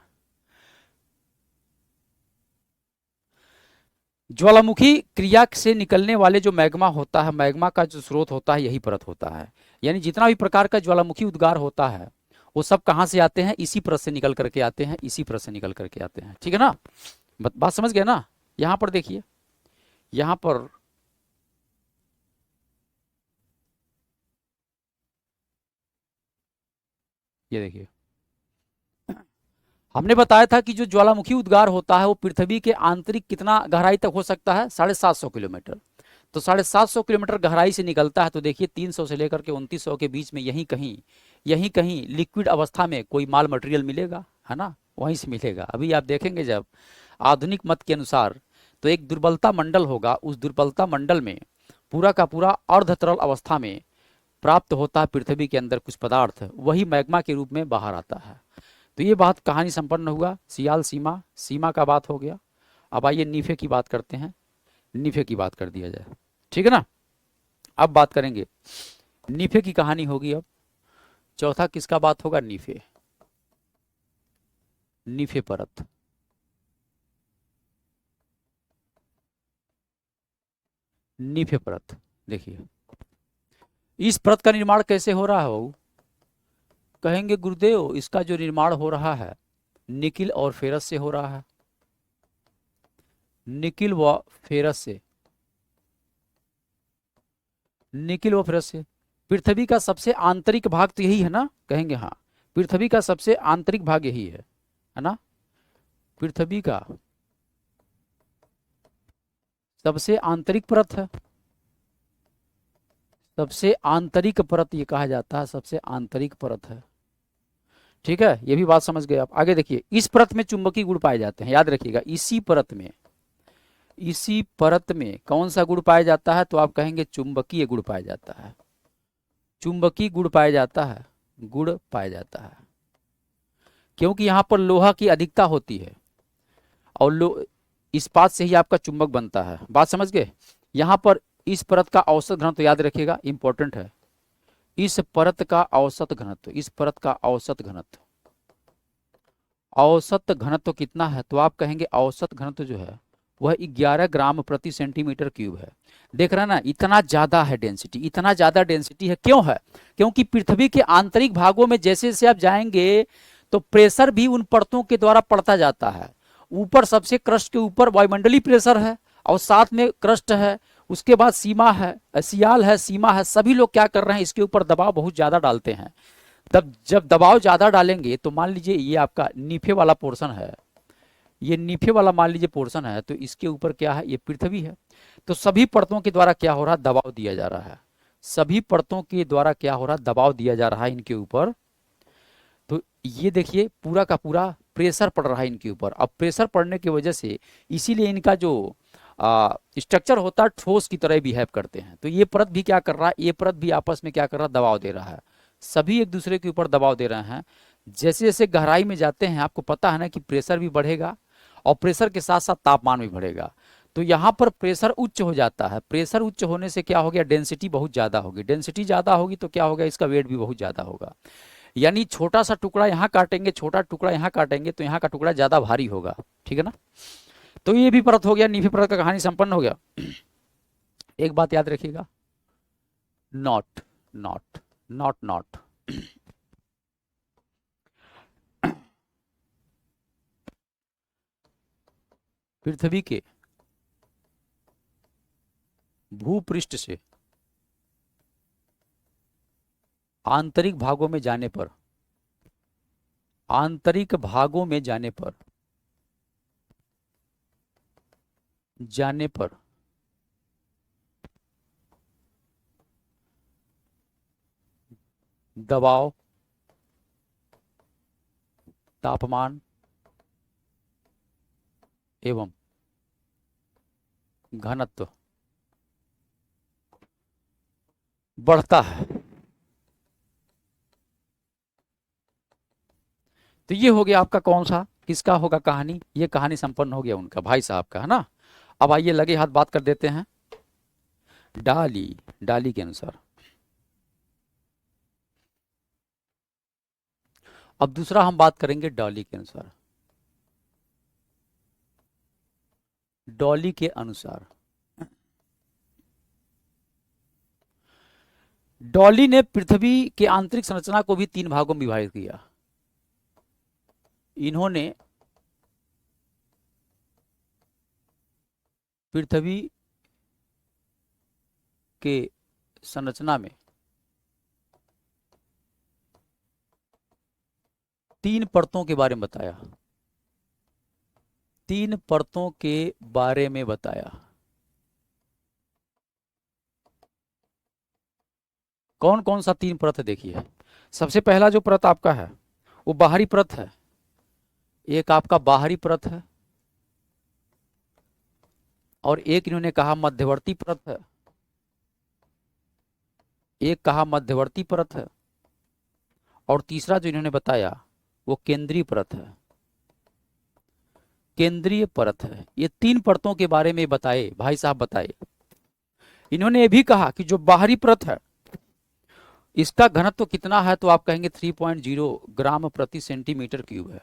ज्वालामुखी क्रिया से निकलने वाले जो मैग्मा होता है, मैग्मा का जो स्रोत होता है यही परत होता है। यानी जितना भी प्रकार का ज्वालामुखी उद्गार होता है वो सब कहां से आते हैं, इसी परत से निकल करके आते हैं, इसी परत से निकल करके आते हैं। ठीक है ना? बात समझ गए ना? यहां पर देखिए, यहां पर ये देखिए, हमने बताया था कि जो ज्वालामुखी उद्गार होता है वो पृथ्वी के आंतरिक कितना गहराई तक हो सकता है, 750 किलोमीटर। तो 750 किलोमीटर गहराई से निकलता है। तो देखिए 300 से लेकर के 2900 के बीच में यहीं कहीं लिक्विड अवस्था में कोई माल मटेरियल मिलेगा, है ना? वहीं से मिलेगा। अभी आप देखेंगे जब आधुनिक मत के अनुसार तो एक दुर्बलता मंडल होगा, उस दुर्बलता मंडल में पूरा का पूरा अर्ध तरल अवस्था में प्राप्त होता है पृथ्वी के अंदर कुछ पदार्थ, वही मैग्मा के रूप में बाहर आता है। तो ये बात कहानी संपन्न हुआ। सियाल सीमा का बात हो गया। अब आइए नीफे की बात करते हैं, नीफे की बात कर दिया जाए। ठीक है ना? अब बात करेंगे नीफे की कहानी होगी। अब चौथा किसका बात होगा? नीफे परत। नीफे परत देखिए, इस परत का निर्माण कैसे हो रहा है बाबू? कहेंगे गुरुदेव इसका जो निर्माण हो रहा है निकिल और फेरस से हो रहा है। निकिल व फेरस से पृथ्वी का सबसे आंतरिक भाग तो यही है ना? कहेंगे हाँ, पृथ्वी का सबसे आंतरिक भाग यही है ना? पृथ्वी का सबसे आंतरिक परत है, सबसे आंतरिक परत ये कहा जाता है, सबसे आंतरिक परत है। ठीक है, ये भी बात समझ गए आप। आगे देखिए, इस परत में चुंबकीय गुण पाए जाते हैं। याद रखिएगा, इसी परत में कौन सा गुण पाया जाता है? तो आप कहेंगे चुंबकीय गुण पाया जाता है। चुंबकीय गुण पाया जाता है, क्योंकि यहां पर लोहा की अधिकता होती है और इस्पात से ही आपका चुंबक बनता है। बात समझ गए? यहां पर इस परत का औसत घनत्व याद रखिएगा, इंपॉर्टेंट है। इस परत का औसत घनत्व कितना है? तो आप कहेंगे औसत घनत्व जो है वह 11 ग्राम प्रति सेंटीमीटर क्यूब है। देख रहे हैं ना, इतना ज्यादा है डेंसिटी, इतना ज्यादा डेंसिटी है। क्यों है? क्योंकि पृथ्वी के आंतरिक भागों में जैसे जैसे आप जाएंगे तो प्रेशर भी उन परतों के द्वारा पड़ता जाता है। ऊपर सबसे क्रस्ट के ऊपर वायुमंडलीय प्रेशर है और साथ में क्रस्ट है, उसके बाद सीमा है। सभी लोग क्या कर रहे हैं, इसके ऊपर दबाव बहुत ज्यादा डालते हैं। तब जब दबाव ज्यादा डालेंगे तो मान लीजिए ये आपका नीफे वाला पोर्शन है, ये नीफे वाला मान लीजिए पोर्शन है, तो इसके ऊपर क्या है? ये पृथ्वी है। तो सभी परतों के द्वारा क्या हो रहा है? दबाव दिया जा रहा है। सभी परतों के द्वारा क्या हो रहा है? दबाव दिया जा रहा है इनके ऊपर। तो ये देखिए पूरा का पूरा प्रेशर पड़ रहा है इनके ऊपर। अब प्रेशर पड़ने की वजह से इसीलिए इनका जो स्ट्रक्चर होता है ठोस की तरह बिहेव करते हैं। तो ये परत भी क्या कर रहा है? ये परत भी आपस में क्या कर रहा है? दबाव दे रहा है। सभी एक दूसरे के ऊपर दबाव दे रहे हैं। जैसे जैसे गहराई में जाते हैं आपको पता है ना कि प्रेशर भी बढ़ेगा और प्रेशर के साथ साथ तापमान भी बढ़ेगा। तो यहाँ पर प्रेशर उच्च हो जाता है। प्रेशर उच्च होने से क्या हो गया? डेंसिटी बहुत ज़्यादा होगी। डेंसिटी ज़्यादा होगी तो क्या होगा? इसका वेट भी बहुत ज़्यादा होगा। यानी छोटा सा टुकड़ा यहाँ काटेंगे, छोटा टुकड़ा यहाँ काटेंगे तो यहाँ का टुकड़ा ज़्यादा भारी होगा। ठीक है ना? तो ये भी परत हो गया, नीफी परत का कहानी संपन्न हो गया। एक बात याद रखिएगा, नॉट नॉट नॉट नॉट। पृथ्वी के भूपृष्ठ से आंतरिक भागों में जाने पर, आंतरिक भागों में जाने पर दबाव, तापमान एवं घनत्व बढ़ता है। तो ये हो गया आपका कौन सा, किसका होगा कहानी, ये कहानी संपन्न हो गया उनका भाई साहब का, है ना। अब आइए लगे हाथ बात कर देते हैं डाली, डाली के अनुसार। अब दूसरा हम बात करेंगे डॉली के अनुसार। डॉली के अनुसार डॉली ने पृथ्वी के आंतरिक संरचना को भी 3 भागों में विभाजित किया। इन्होंने पृथ्वी के संरचना में 3 परतों के बारे में बताया, 3 परतों के बारे में बताया। कौन कौन सा 3 परत है देखिए। सबसे पहला जो परत आपका है वो बाहरी परत है, एक आपका बाहरी परत है, और एक इन्होंने कहा मध्यवर्ती परत है, एक कहा मध्यवर्ती परत है, और तीसरा जो इन्होंने बताया वो केंद्रीय परत है, केंद्रीय परत है। ये 3 परतों के बारे में बताए भाई साहब, बताए। इन्होंने ये भी कहा कि जो बाहरी परत है इसका घनत्व कितना है, तो आप कहेंगे 3.0 ग्राम प्रति सेंटीमीटर क्यूब है।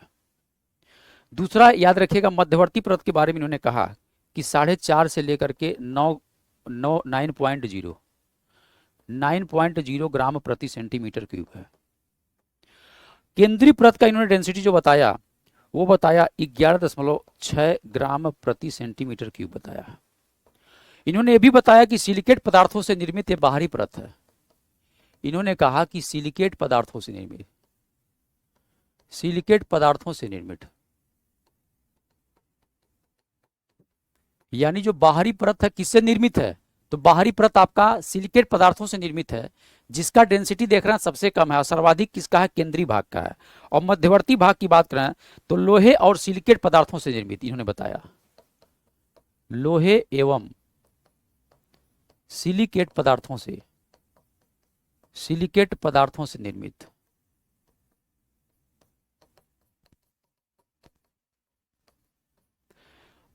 दूसरा याद रखिएगा, मध्यवर्ती परत के बारे में इन्होंने कहा कि 4.5 से लेकर के 9.0 ग्राम प्रति सेंटीमीटर क्यूब है। केंद्रीय परत का इन्होंने डेंसिटी जो बताया वो बताया 11.6 ग्राम प्रति सेंटीमीटर क्यूब बताया। इन्होंने ये भी बताया कि सिलिकेट पदार्थों से निर्मित ये बाहरी परत है। इन्होंने कहा कि सिलिकेट पदार्थों से निर्मित, सिलिकेट पदार्थों से निर्मित, यानी जो बाहरी परत है किससे निर्मित है, तो बाहरी परत आपका सिलिकेट पदार्थों से निर्मित है, जिसका डेंसिटी देख रहे हैं सबसे कम है, और सर्वाधिक किसका है, केंद्रीय भाग का है। और मध्यवर्ती भाग की बात करें तो लोहे और सिलिकेट पदार्थों से निर्मित, इन्होंने बताया लोहे एवं सिलिकेट पदार्थों से, सिलिकेट पदार्थों से निर्मित।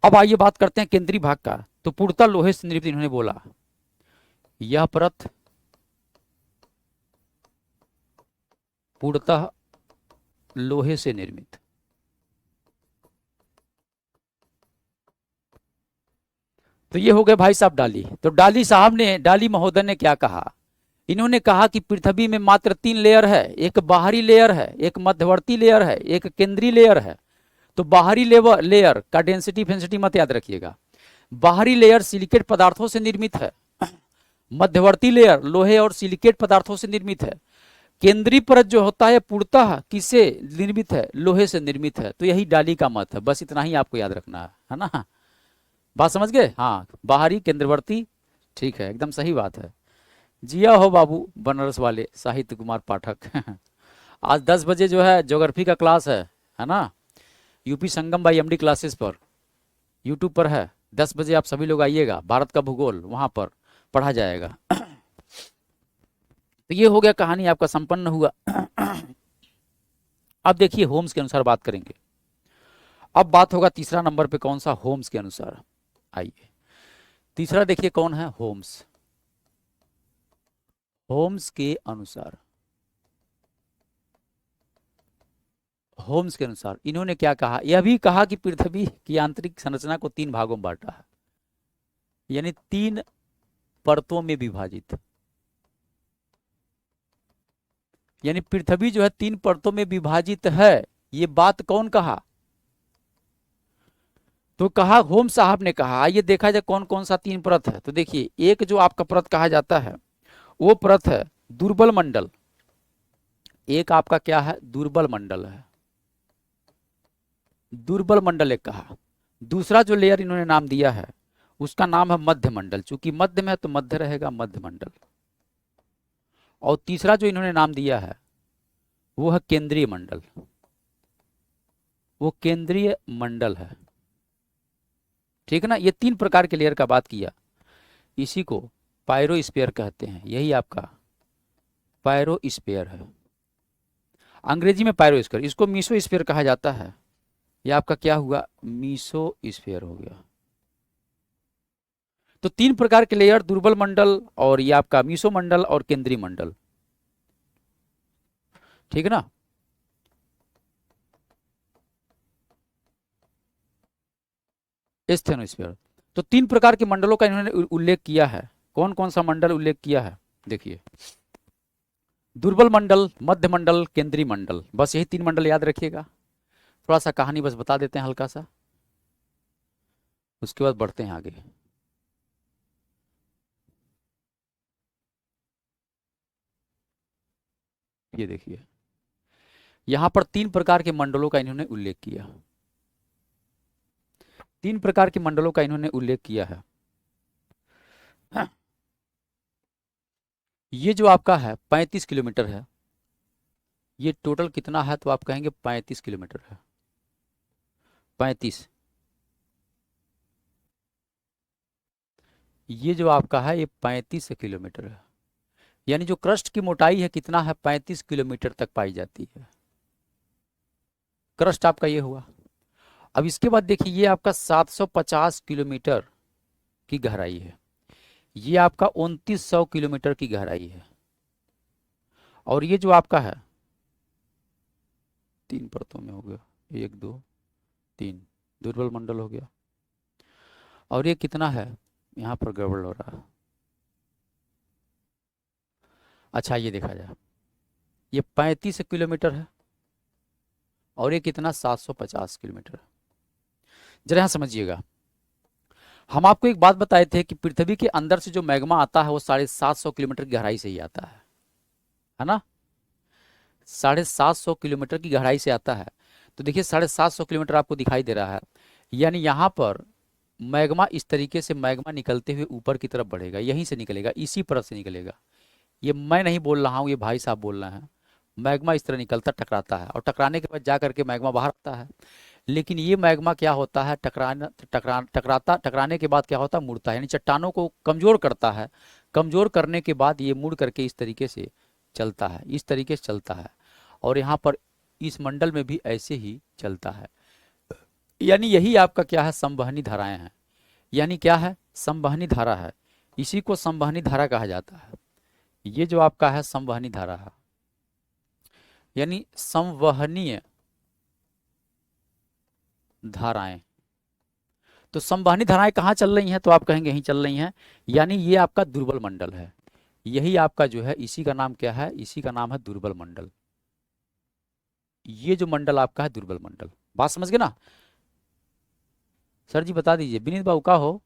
अब आइए बात करते हैं केंद्रीय भाग का, तो पूर्णतः लोहे से निर्मित इन्होंने बोला। यह परत पूर्णतः लोहे से निर्मित। तो ये हो गए भाई साहब डाली। तो डाली साहब ने, डाली महोदय ने क्या कहा, इन्होंने कहा कि पृथ्वी में मात्र 3 लेयर है, एक बाहरी लेयर है, एक मध्यवर्ती लेयर है, एक केंद्रीय लेयर है। तो बाहरी लेयर का डेंसिटी फेंसिटी मत याद रखिएगा। बाहरी लेयर सिलिकेट पदार्थों से निर्मित है, मध्यवर्ती लेयर लोहे और सिलिकेट पदार्थों से निर्मित है, केंद्रीय परत जो होता है पूर्णतः किससे निर्मित है, लोहे से निर्मित है। तो यही डाली का मत है, बस इतना ही आपको याद रखना है ना। बात समझ गए, हाँ, बाहरी केंद्रवर्ती, ठीक है, एकदम सही बात है। जिया हो बाबू बनारस वाले साहित्य कुमार पाठक। आज 10 बजे जो है ज्योग्राफी का क्लास है ना, UP Sangam by MD classes पर यूट्यूब पर है। 10 बजे आप सभी लोग आइएगा, भारत का भूगोल वहां पर पढ़ा जाएगा। तो ये हो गया, कहानी आपका संपन्न हुआ। अब देखिए होम्स के अनुसार बात करेंगे। अब बात होगा तीसरा नंबर पे, कौन सा, होम्स के अनुसार। आइए तीसरा देखिए कौन है, होम्स। होम्स के अनुसार, होम्स के अनुसार इन्होंने क्या कहा, यह भी कहा कि पृथ्वी की आंतरिक संरचना को 3 भागों में बांटा है, यानी 3 परतों में विभाजित, यानी पृथ्वी जो है 3 परतों में विभाजित है। ये बात कौन कहा? तो कहा होम साहब ने कहा। आइए देखा जाए कौन कौन सा 3 परत है। तो देखिए, एक जो आपका परत कहा जाता है वो परत है दुर्बल मंडल, एक आपका क्या है, दुर्बल मंडल है, दुर्बल मंडल एक कहा। दूसरा जो लेयर इन्होंने नाम दिया है उसका नाम है मध्य मंडल, चूंकि मध्य में है तो मध्य रहेगा, मध्य मंडल। और तीसरा जो इन्होंने नाम दिया है वो है केंद्रीय मंडल, वो केंद्रीय मंडल है। ठीक है ना, ये 3 प्रकार के लेयर का बात किया। इसी को पायरोस्फीयर कहते हैं, यही आपका पायरोस्फीयर है, अंग्रेजी में पायरोस्फीयर। इसको मीसोस्फीयर कहा जाता है। ये आपका क्या हुआ, मीसोस्फीयर हो गया। तो 3 प्रकार के लेयर, दुर्बल मंडल और ये आपका मीसो मंडल और केंद्रीय मंडल। ठीक है ना। स्टेनोस्फीयर। तो 3 प्रकार के मंडलों का इन्होंने उल्लेख किया है। कौन कौन सा मंडल उल्लेख किया है? देखिए, दुर्बल मंडल, मध्य मंडल, केंद्रीय मंडल, बस यही 3 मंडल याद रखिएगा। थोड़ा सा कहानी बस बता देते हैं हल्का सा, उसके बाद बढ़ते हैं आगे। ये देखिए, यहां पर 3 प्रकार के मंडलों का इन्होंने उल्लेख किया, 3 प्रकार के मंडलों का इन्होंने उल्लेख किया है। ये जो आपका है 35 किलोमीटर है, ये टोटल कितना है तो आप कहेंगे 35 किलोमीटर है, 35। ये जो आपका है ये 35 किलोमीटर है, यानी जो क्रस्ट की मोटाई है कितना है, 35 किलोमीटर तक पाई जाती है। क्रस्ट आपका ये हुआ। अब इसके बाद देखिए, ये आपका 750 किलोमीटर की गहराई है, ये आपका 2900 किलोमीटर की गहराई है। और ये जो आपका है 3 परतों में हो गया, 1 2 3, दुर्बल मंडल हो गया। और ये कितना है, यहाँ पर गड़बड़ हो रहा है। अच्छा, ये देखा जाए, ये 35 किलोमीटर है और ये कितना, 750 किलोमीटर। जरा यहाँ समझिएगा, हम आपको एक बात बताए थे कि पृथ्वी के अंदर से जो मैग्मा आता है वो 750 किलोमीटर की गहराई से ही आता है ना, 750 किलोमीटर की गहराई से आता है। तो देखिए 750 किलोमीटर आपको दिखाई दे रहा है, यानी यहाँ पर मैग्मा इस तरीके से मैग्मा निकलते हुए ऊपर की तरफ बढ़ेगा, यहीं से निकलेगा, इसी परत से निकलेगा। ये मैं नहीं बोल रहा हूँ, ये भाई साहब बोल रहे हैं। मैग्मा इस तरह निकलता, टकराता है और टकराने के बाद जा करके मैग्मा बाहर आता है। लेकिन ये मैग्मा क्या होता है, टकराने के बाद क्या होता है, मुड़ता है, यानी चट्टानों को कमजोर करता है। कमजोर करने के बाद ये मुड़ करके इस तरीके से चलता है, इस तरीके से चलता है। और यहाँ पर इस मंडल में भी ऐसे ही चलता है। यानी यही आपका क्या है, संवहनी धाराएं हैं। यानी क्या है, संवहनी धारा है। इसी को संवहनी धारा कहा जाता है। ये जो आपका है संवहनी धारा है, यानी संवहनीय धाराएं। तो संवहनी धाराएं कहाँ चल रही हैं तो आप कहेंगे यहीं चल रही हैं, यानी ये आपका दुर्बल मंडल है। यही आपका जो है, इसी का नाम क्या है, इसी का नाम है दुर्बल मंडल। ये जो मंडल आपका है दुर्बल मंडल, बात समझ गए ना। सर जी बता दीजिए, विनीत बाबू का हो।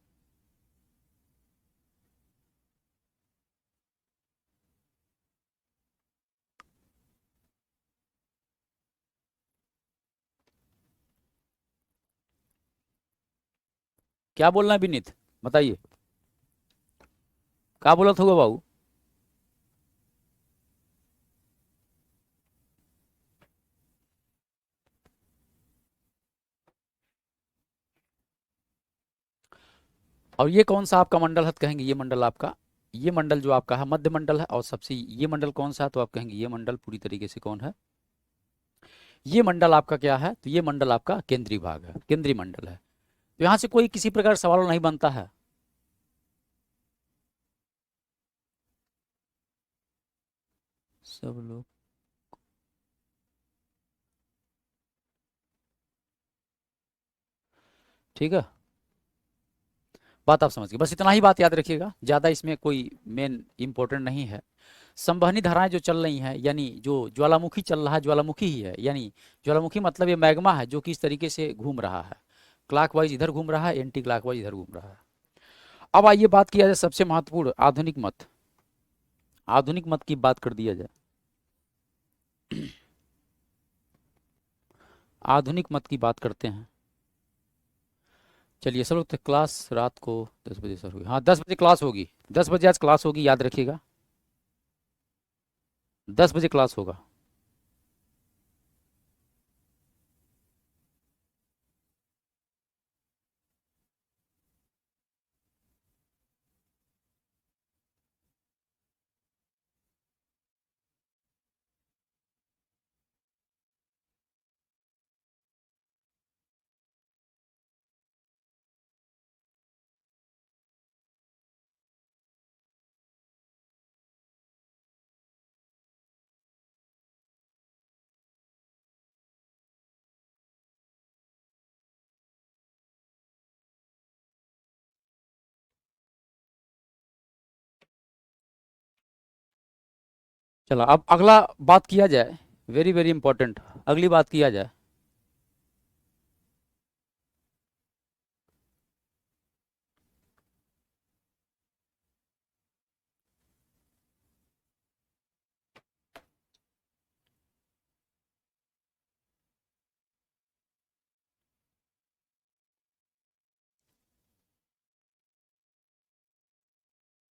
क्या बोलना है विनीत, बताइए, क्या बोला था बाबू। और ये कौन सा आपका मंडल है तो कहेंगे ये मंडल आपका, ये मंडल जो आपका है मध्य मंडल है। और सबसे ये मंडल कौन सा है तो आप कहेंगे ये मंडल पूरी तरीके से कौन है, ये मंडल आपका क्या है, तो ये मंडल आपका केंद्रीय भाग है, केंद्रीय मंडल है। तो यहां से कोई किसी प्रकार सवाल नहीं बनता है। सब लोग ठीक है, बात आप समझ गए। बस इतना ही बात याद रखिएगा, ज़्यादा इसमें कोई मेन इंपॉर्टेंट नहीं है। संवहनी धाराएं जो चल रही हैं, यानी जो ज्वालामुखी चल रहा है, ज्वालामुखी ही है, यानी ज्वालामुखी मतलब ये मैग्मा है जो कि इस तरीके से घूम रहा है, क्लॉकवाइज इधर घूम रहा है, एंटी क्लॉकवाइज इधर घूम रहा है। अब आइए बात किया जाए सबसे महत्वपूर्ण आधुनिक मत, आधुनिक मत की बात कर दिया जाए। आधुनिक मत की बात करते हैं। चलिए सब लोग, तो क्लास रात को 10 बजे सर हुई, हाँ 10 बजे क्लास होगी, 10 बजे आज क्लास होगी, याद रखिएगा 10 बजे क्लास होगा। चलो अब अगला बात किया जाए, वेरी वेरी इंपॉर्टेंट, अगली बात किया जाए।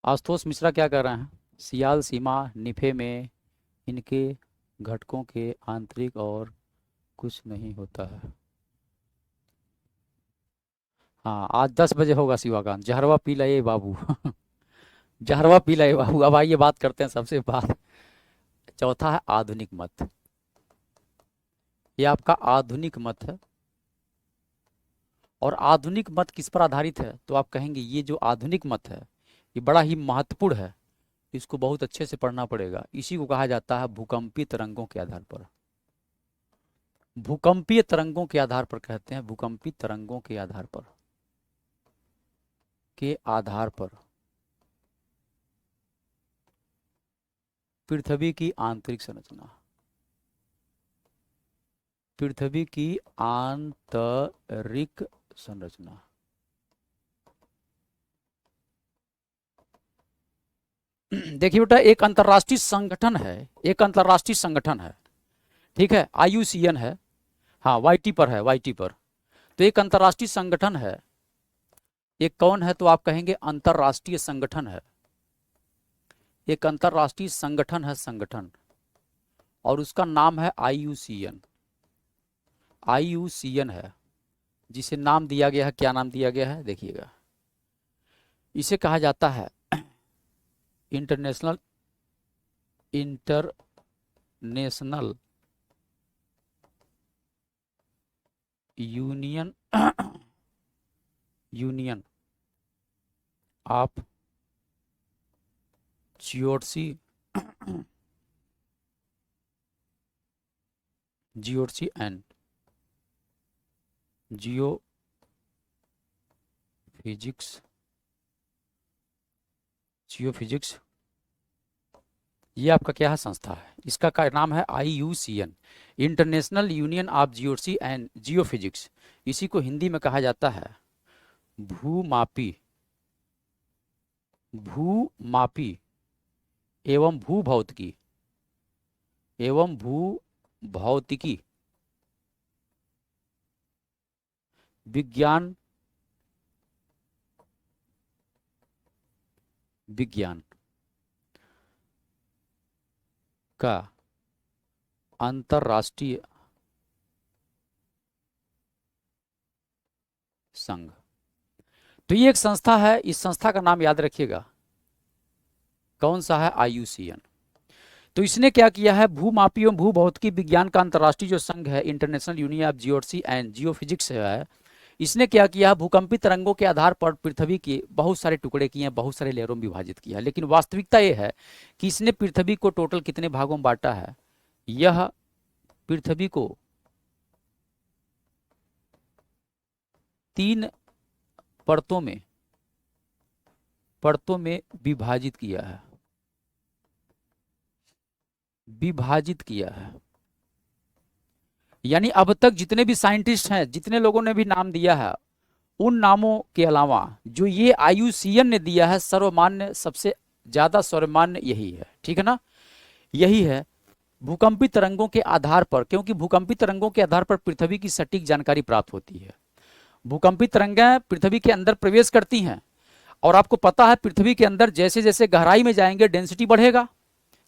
आशुतोष मिश्रा क्या कर रहे हैं, सियाल सीमा निफे में इनके घटकों के आंतरिक और कुछ नहीं होता है। हाँ आज 10 बजे होगा शिवाकांत, जहरवा पी लाए बाबू। जहरवा पी लाए बाबू। अब आइए बात करते हैं सबसे बात, चौथा है आधुनिक मत। ये आपका आधुनिक मत है, और आधुनिक मत किस पर आधारित है, तो आप कहेंगे ये जो आधुनिक मत है ये बड़ा ही महत्वपूर्ण है, इसको बहुत अच्छे से पढ़ना पड़ेगा। इसी को कहा जाता है भूकंपीय तरंगों के आधार पर, भूकंपीय तरंगों के आधार पर कहते हैं, भूकंपीय तरंगों के आधार पर, के आधार पर पृथ्वी की आंतरिक संरचना, पृथ्वी की आंतरिक संरचना। देखिए बेटा, एक अंतर्राष्ट्रीय संगठन है, एक अंतर्राष्ट्रीय संगठन है, ठीक है, IUCN है, हाँ YT पर है, YT पर। तो एक अंतर्राष्ट्रीय संगठन है, एक कौन है, तो आप कहेंगे अंतर्राष्ट्रीय संगठन है, एक अंतर्राष्ट्रीय संगठन है, संगठन, और उसका नाम है IUCN। IUCN है, जिसे नाम दिया गया है, क्या नाम दिया गया है देखिएगा, इसे कहा जाता है international, international union, union of geodesy, geodesy and geo physics, geo physics, ये आपका क्या है, संस्था है, इसका का नाम है IUCN, international union of geodesy and geo physics. इसी को हिंदी में कहा जाता है भूमापी, भूमापी एवं भूभौतिकी, एवं भूभौतिकी विज्ञान, विज्ञान का अंतरराष्ट्रीय संघ। तो ये एक संस्था है, इस संस्था का नाम याद रखिएगा, कौन सा है, IUCN। तो इसने क्या किया है, भूमापी एवं भूभौतिकी विज्ञान का अंतर्राष्ट्रीय जो संघ है, international union of geodesy and geophysics है, इसने क्या किया, भूकंपी तरंगों के आधार पर पृथ्वी के बहुत सारे टुकड़े किए हैं, बहुत सारे लेयरों में विभाजित किया है। लेकिन वास्तविकता यह है कि इसने पृथ्वी को टोटल कितने भागों में बांटा है, यह पृथ्वी को 3 परतों में विभाजित किया है, यानी अब तक जितने भी साइंटिस्ट हैं, जितने लोगों ने भी नाम दिया है, उन नामों के अलावा जो ये IUCN ने दिया है सर्वमान्य, सबसे ज्यादा सर्वमान्य यही है। ठीक है ना, यही है भूकंपी तरंगों के आधार पर, क्योंकि भूकंपी तरंगों के आधार पर पृथ्वी की सटीक जानकारी प्राप्त होती है। भूकंपी तरंगें पृथ्वी के अंदर प्रवेश करती हैं, और आपको पता है पृथ्वी के अंदर जैसे जैसे गहराई में जाएंगे डेंसिटी बढ़ेगा,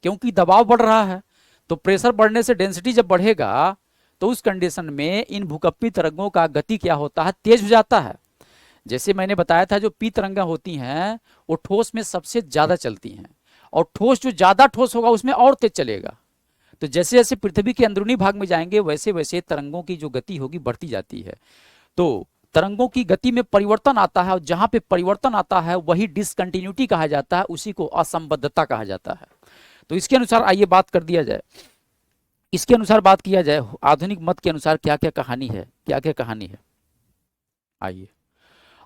क्योंकि दबाव बढ़ रहा है। तो प्रेशर बढ़ने से डेंसिटी जब बढ़ेगा तो उस कंडीशन में इन भूकंपी तरंगों का गति क्या होता है, तेज हो जाता है। जैसे मैंने बताया था जो पी तरंगा होती हैं वो ठोस में सबसे ज्यादा चलती हैं, और ठोस जो ज्यादा ठोस होगा उसमें और तेज चलेगा। तो जैसे जैसे पृथ्वी के अंदरूनी भाग में जाएंगे वैसे वैसे तरंगों की जो गति होगी बढ़ती जाती है। तो तरंगों की गति में परिवर्तन आता है, और जहां पे परिवर्तन आता है वही डिसकंटिन्यूटी कहा जाता है, उसी को असंबद्धता कहा जाता है। तो इसके अनुसार आइए बात कर दिया जाए, इसके अनुसार बात किया जाए आधुनिक मत के अनुसार क्या क्या कहानी है, क्या क्या कहानी है। आइए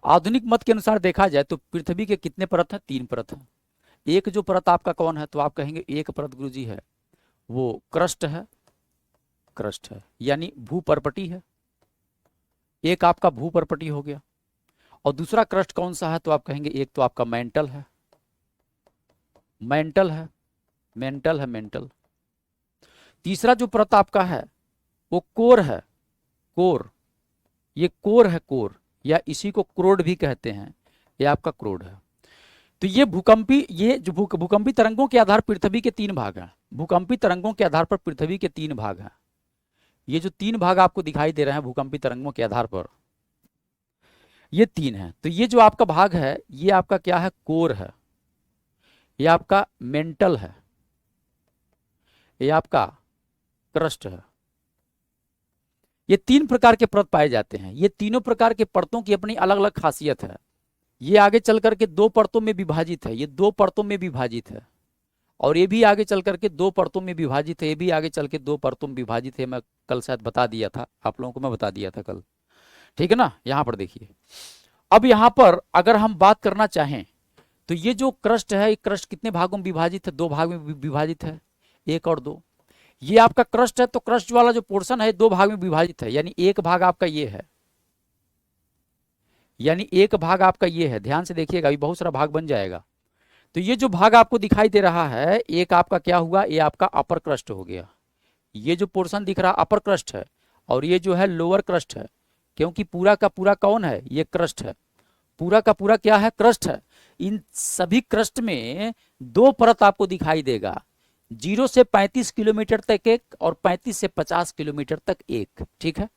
आधुनिक मत के अनुसार देखा जाए तो पृथ्वी के कितने परत हैं, 3 परत हैं। एक जो परत आपका कौन है, तो आप कहेंगे एक परत गुरुजी है वो क्रस्ट है, क्रस्ट है यानी भूपर्पटी है, एक आपका भूपर्पटी हो गया। और दूसरा क्रस्ट कौन सा है, तो आप कहेंगे एक तो आपका मेंटल है, मेंटल है, मेंटल है, मेंटल। तीसरा जो परत आपका है वो कोर है, कोर, ये कोर है, कोर, या इसी को क्रोड भी कहते हैं, ये आपका क्रोड है। तो ये भूकंपी, ये जो भूकंपी तरंगों के आधार पर पृथ्वी के 3 भाग हैं, भूकंपी तरंगों के आधार पर पृथ्वी के 3 भाग हैं। ये जो 3 भाग आपको दिखाई दे रहे हैं भूकंपी तरंगों के आधार पर, ये 3 है। तो ये जो आपका भाग है ये आपका क्या है, कोर है, ये आपका मेंटल है, ये आपका क्रस्ट है। ये 3 प्रकार के परत पाए जाते हैं। ये तीनों प्रकार के परतों की अपनी अलग अलग खासियत है। ये आगे चल करके 2 परतों में विभाजित है, ये 2 परतों में विभाजित है, और ये भी आगे चल करके 2 परतों में विभाजित है, ये भी आगे चल के 2 परतों में विभाजित है। मैं कल शायद बता दिया था आप लोगों को, मैं बता दिया था कल। ठीक है ना, यहां पर देखिए। अब यहां पर अगर हम बात करना चाहें तो ये जो क्रस्ट है, ये क्रस्ट कितने भागों में विभाजित है, 2 भाग में विभाजित है, 1 और 2। ये आपका क्रस्ट है, तो क्रस्ट वाला जो पोर्शन है 2 भाग में विभाजित है, यानी एक भाग आपका ये है, यानी एक भाग आपका ये है। ध्यान से देखिएगा, अभी बहुत सारा भाग बन जाएगा। तो ये जो भाग आपको दिखाई दे रहा है, एक आपका क्या हुआ, ये आपका अपर क्रस्ट हो गया। ये जो पोर्शन दिख रहा अपर क्रस्ट है, और ये जो है लोअर क्रस्ट है, क्योंकि पूरा का पूरा कौन है, ये क्रस्ट है, पूरा का पूरा क्या है, क्रस्ट है। इन सभी क्रस्ट में 2 परत आपको दिखाई देगा, 0 से 35 किलोमीटर तक एक, और 35 से 50 किलोमीटर तक एक। ठीक है,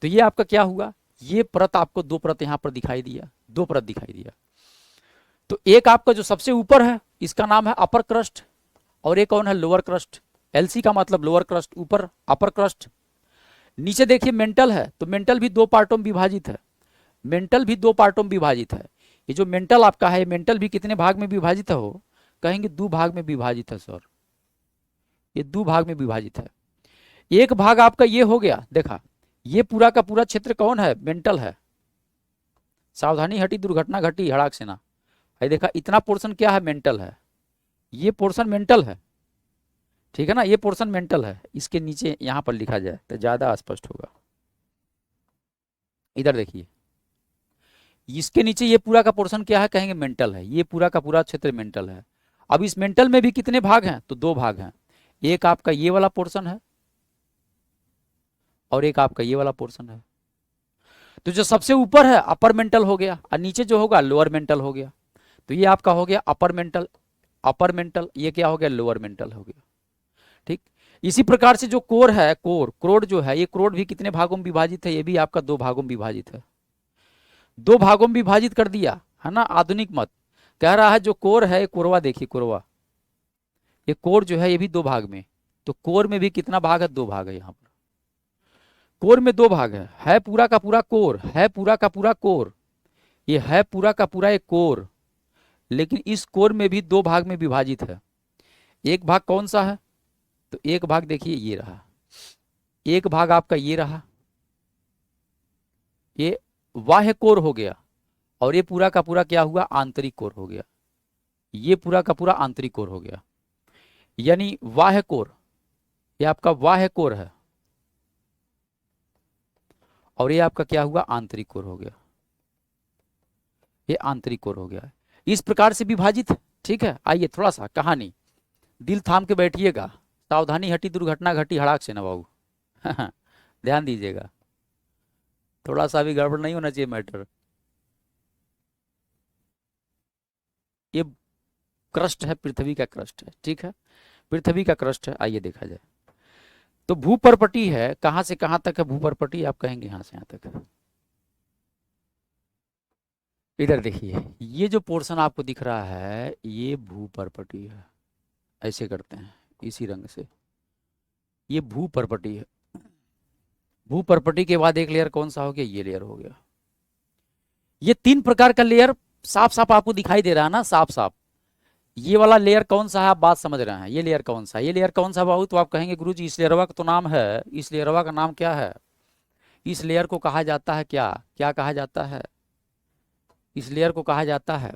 तो ये आपका क्या हुआ, ये परत आपको 2 परत यहां पर दिखाई दिया, 2 परत दिखाई दिया। तो एक आपका जो सबसे ऊपर है इसका नाम है अपर क्रस्ट, और एक कौन है, लोअर क्रस्ट। एलसी का मतलब लोअर क्रस्ट, ऊपर अपर क्रस्ट। नीचे देखिए मेंटल है, तो मेंटल भी 2 पार्टों में विभाजित है, मेंटल भी 2 पार्टों में विभाजित है। ये जो मेंटल आपका है, मेंटल भी कितने भाग में विभाजित है, हो कहेंगे 2 भाग में विभाजित है सर, ये 2 भाग में विभाजित है। एक भाग आपका ये हो गया, देखा ये पूरा का पूरा क्षेत्र कौन है, मेंटल है। सावधानी हटी दुर्घटना घटी, हड़ाक सेना। देखा इतना पोर्शन क्या है, मेंटल है, ये पोर्शन मेंटल है। ठीक है ना, ये पोर्शन मेंटल है। इसके नीचे यहां पर लिखा जाए तो ज्यादा स्पष्ट होगा। इधर देखिए, इसके नीचे ये पूरा का पोर्शन क्या है, कहेंगे मेंटल है, ये पूरा का पूरा क्षेत्र मेंटल है। अब इस मेंटल में भी कितने भाग हैं, तो 2 भाग हैं, एक आपका ये वाला पोर्शन है, और एक आपका ये वाला पोर्शन है। तो जो सबसे ऊपर है अपर मेंटल हो गया, और नीचे जो होगा लोअर मेंटल हो गया। तो ये आपका हो गया अपर मेंटल, अपर मेंटल, ये क्या हो गया, लोअर मेंटल हो गया। ठीक, इसी प्रकार से जो कोर है, कोर, क्रोड जो है, ये क्रोड भी कितने भागों में विभाजित है, ये भी आपका 2 भागों में विभाजित है, 2 भागों में विभाजित कर दिया है ना। आधुनिक मत कह रहा है जो कोर है, कोरवा देखिए, कोरवा, ये कोर जो है ये भी 2 भाग में। तो कोर में भी कितना भाग है, 2 भाग है। यहाँ पर कोर में 2 भाग है पूरा का पूरा कोर, है पूरा का पूरा कोर, ये है पूरा का पूरा एक कोर, लेकिन इस कोर में भी 2 भाग में विभाजित है। एक भाग कौन सा है, तो एक भाग देखिए ये रहा, एक भाग आपका ये रहा, ये बाह्य कोर हो गया, और ये पूरा का पूरा क्या हुआ, आंतरिक कोर हो गया। ये पूरा का पूरा आंतरिक कोर हो गया, यानी बाह्य कोर, ये आपका बाह्य कोर है, और ये आपका क्या हुआ, आंतरिक कोर हो गया। ये आंतरिक कोर हो गया, इस प्रकार से विभाजित है। ठीक है, आइए थोड़ा सा कहानी, दिल थाम के बैठिएगा, सावधानी हटी दुर्घटना घटी हड़ाक से न बाबू। ध्यान दीजिएगा, थोड़ा सा भी गड़बड़ नहीं होना चाहिए मैटर। ये क्रस्ट है, पृथ्वी का क्रस्ट है। ठीक है, पृथ्वी का क्रस्ट है। आइए देखा जाए, तो भूपर्पटी है, कहां से कहां तक है भूपर्पटी, आप कहेंगे यहां से यहां तक है। इधर देखिए, ये जो पोर्शन आपको दिख रहा है ये भूपर्पटी है, ऐसे करते हैं इसी रंग से, ये भूपर्पटी है। भूपर्पटी के बाद एक लेयर कौन सा हो गया, ये लेयर हो गया। ये 3 प्रकार का लेयर साफ साफ आपको दिखाई दे रहा है ना, साफ साफ। ये वाला लेयर कौन सा है, आप बात समझ रहे हैं, ये लेयर कौन सा है, ये लेयर कौन सा बाबू, तो आप कहेंगे गुरुजी इस लेयरवा का तो नाम है, इस लेयरवा का नाम क्या है, इस लेयर को कहा जाता है क्या, क्या कहा जाता है, इस लेयर को कहा जाता है,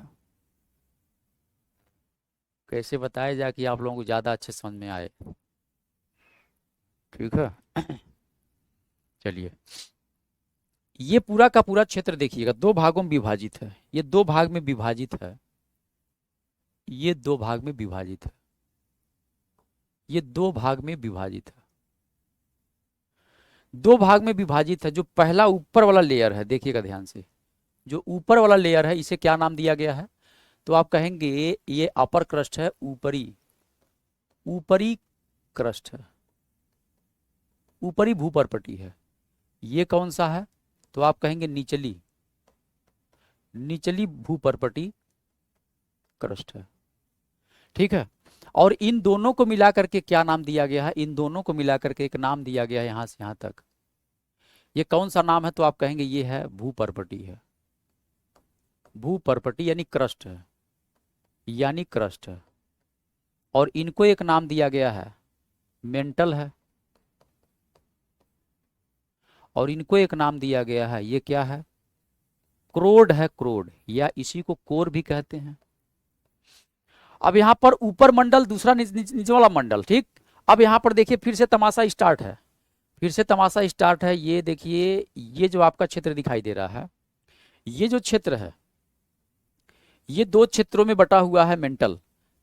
कैसे बताया जाए कि आप लोगों को ज्यादा अच्छे समझ में आए। ठीक है, चलिए, ये पूरा का पूरा क्षेत्र देखिएगा 2 भागों में विभाजित है, ये 2 भाग में विभाजित है, ये 2 भाग में विभाजित है, ये 2 भाग में विभाजित है, 2 भाग में विभाजित है। जो पहला ऊपर वाला लेयर है, देखिएगा ध्यान से, जो ऊपर वाला लेयर है इसे क्या नाम दिया गया है, तो आप कहेंगे ये अपर क्रस्ट है, ऊपरी ऊपरी क्रस्ट है, ऊपरी भूपर्पटी है। ये कौन सा है, तो आप कहेंगे निचली निचली भूपर्पटी क्रस्ट है। ठीक है, और इन दोनों को मिला करके क्या नाम दिया गया है, इन दोनों को मिला करके एक नाम दिया गया है यहां से यहां तक। ये कौन सा नाम है, तो आप कहेंगे ये है भूपर्पटी है, भूपर्पटी यानी क्रस्ट है, यानी क्रस्ट है। और इनको एक नाम दिया गया है मेंटल है, और इनको एक नाम दिया गया है, ये क्या है, क्रोड है, क्रोड, या इसी को कोर भी कहते हैं। अब यहां पर ऊपर मंडल, दूसरा नीचे वाला मंडल। ठीक, अब यहां पर देखिए फिर से तमाशा स्टार्ट है, फिर से तमाशा स्टार्ट है। ये देखिए, ये जो आपका क्षेत्र दिखाई दे रहा है, ये जो क्षेत्र है ये 2 क्षेत्रों में बटा हुआ है मेंटल।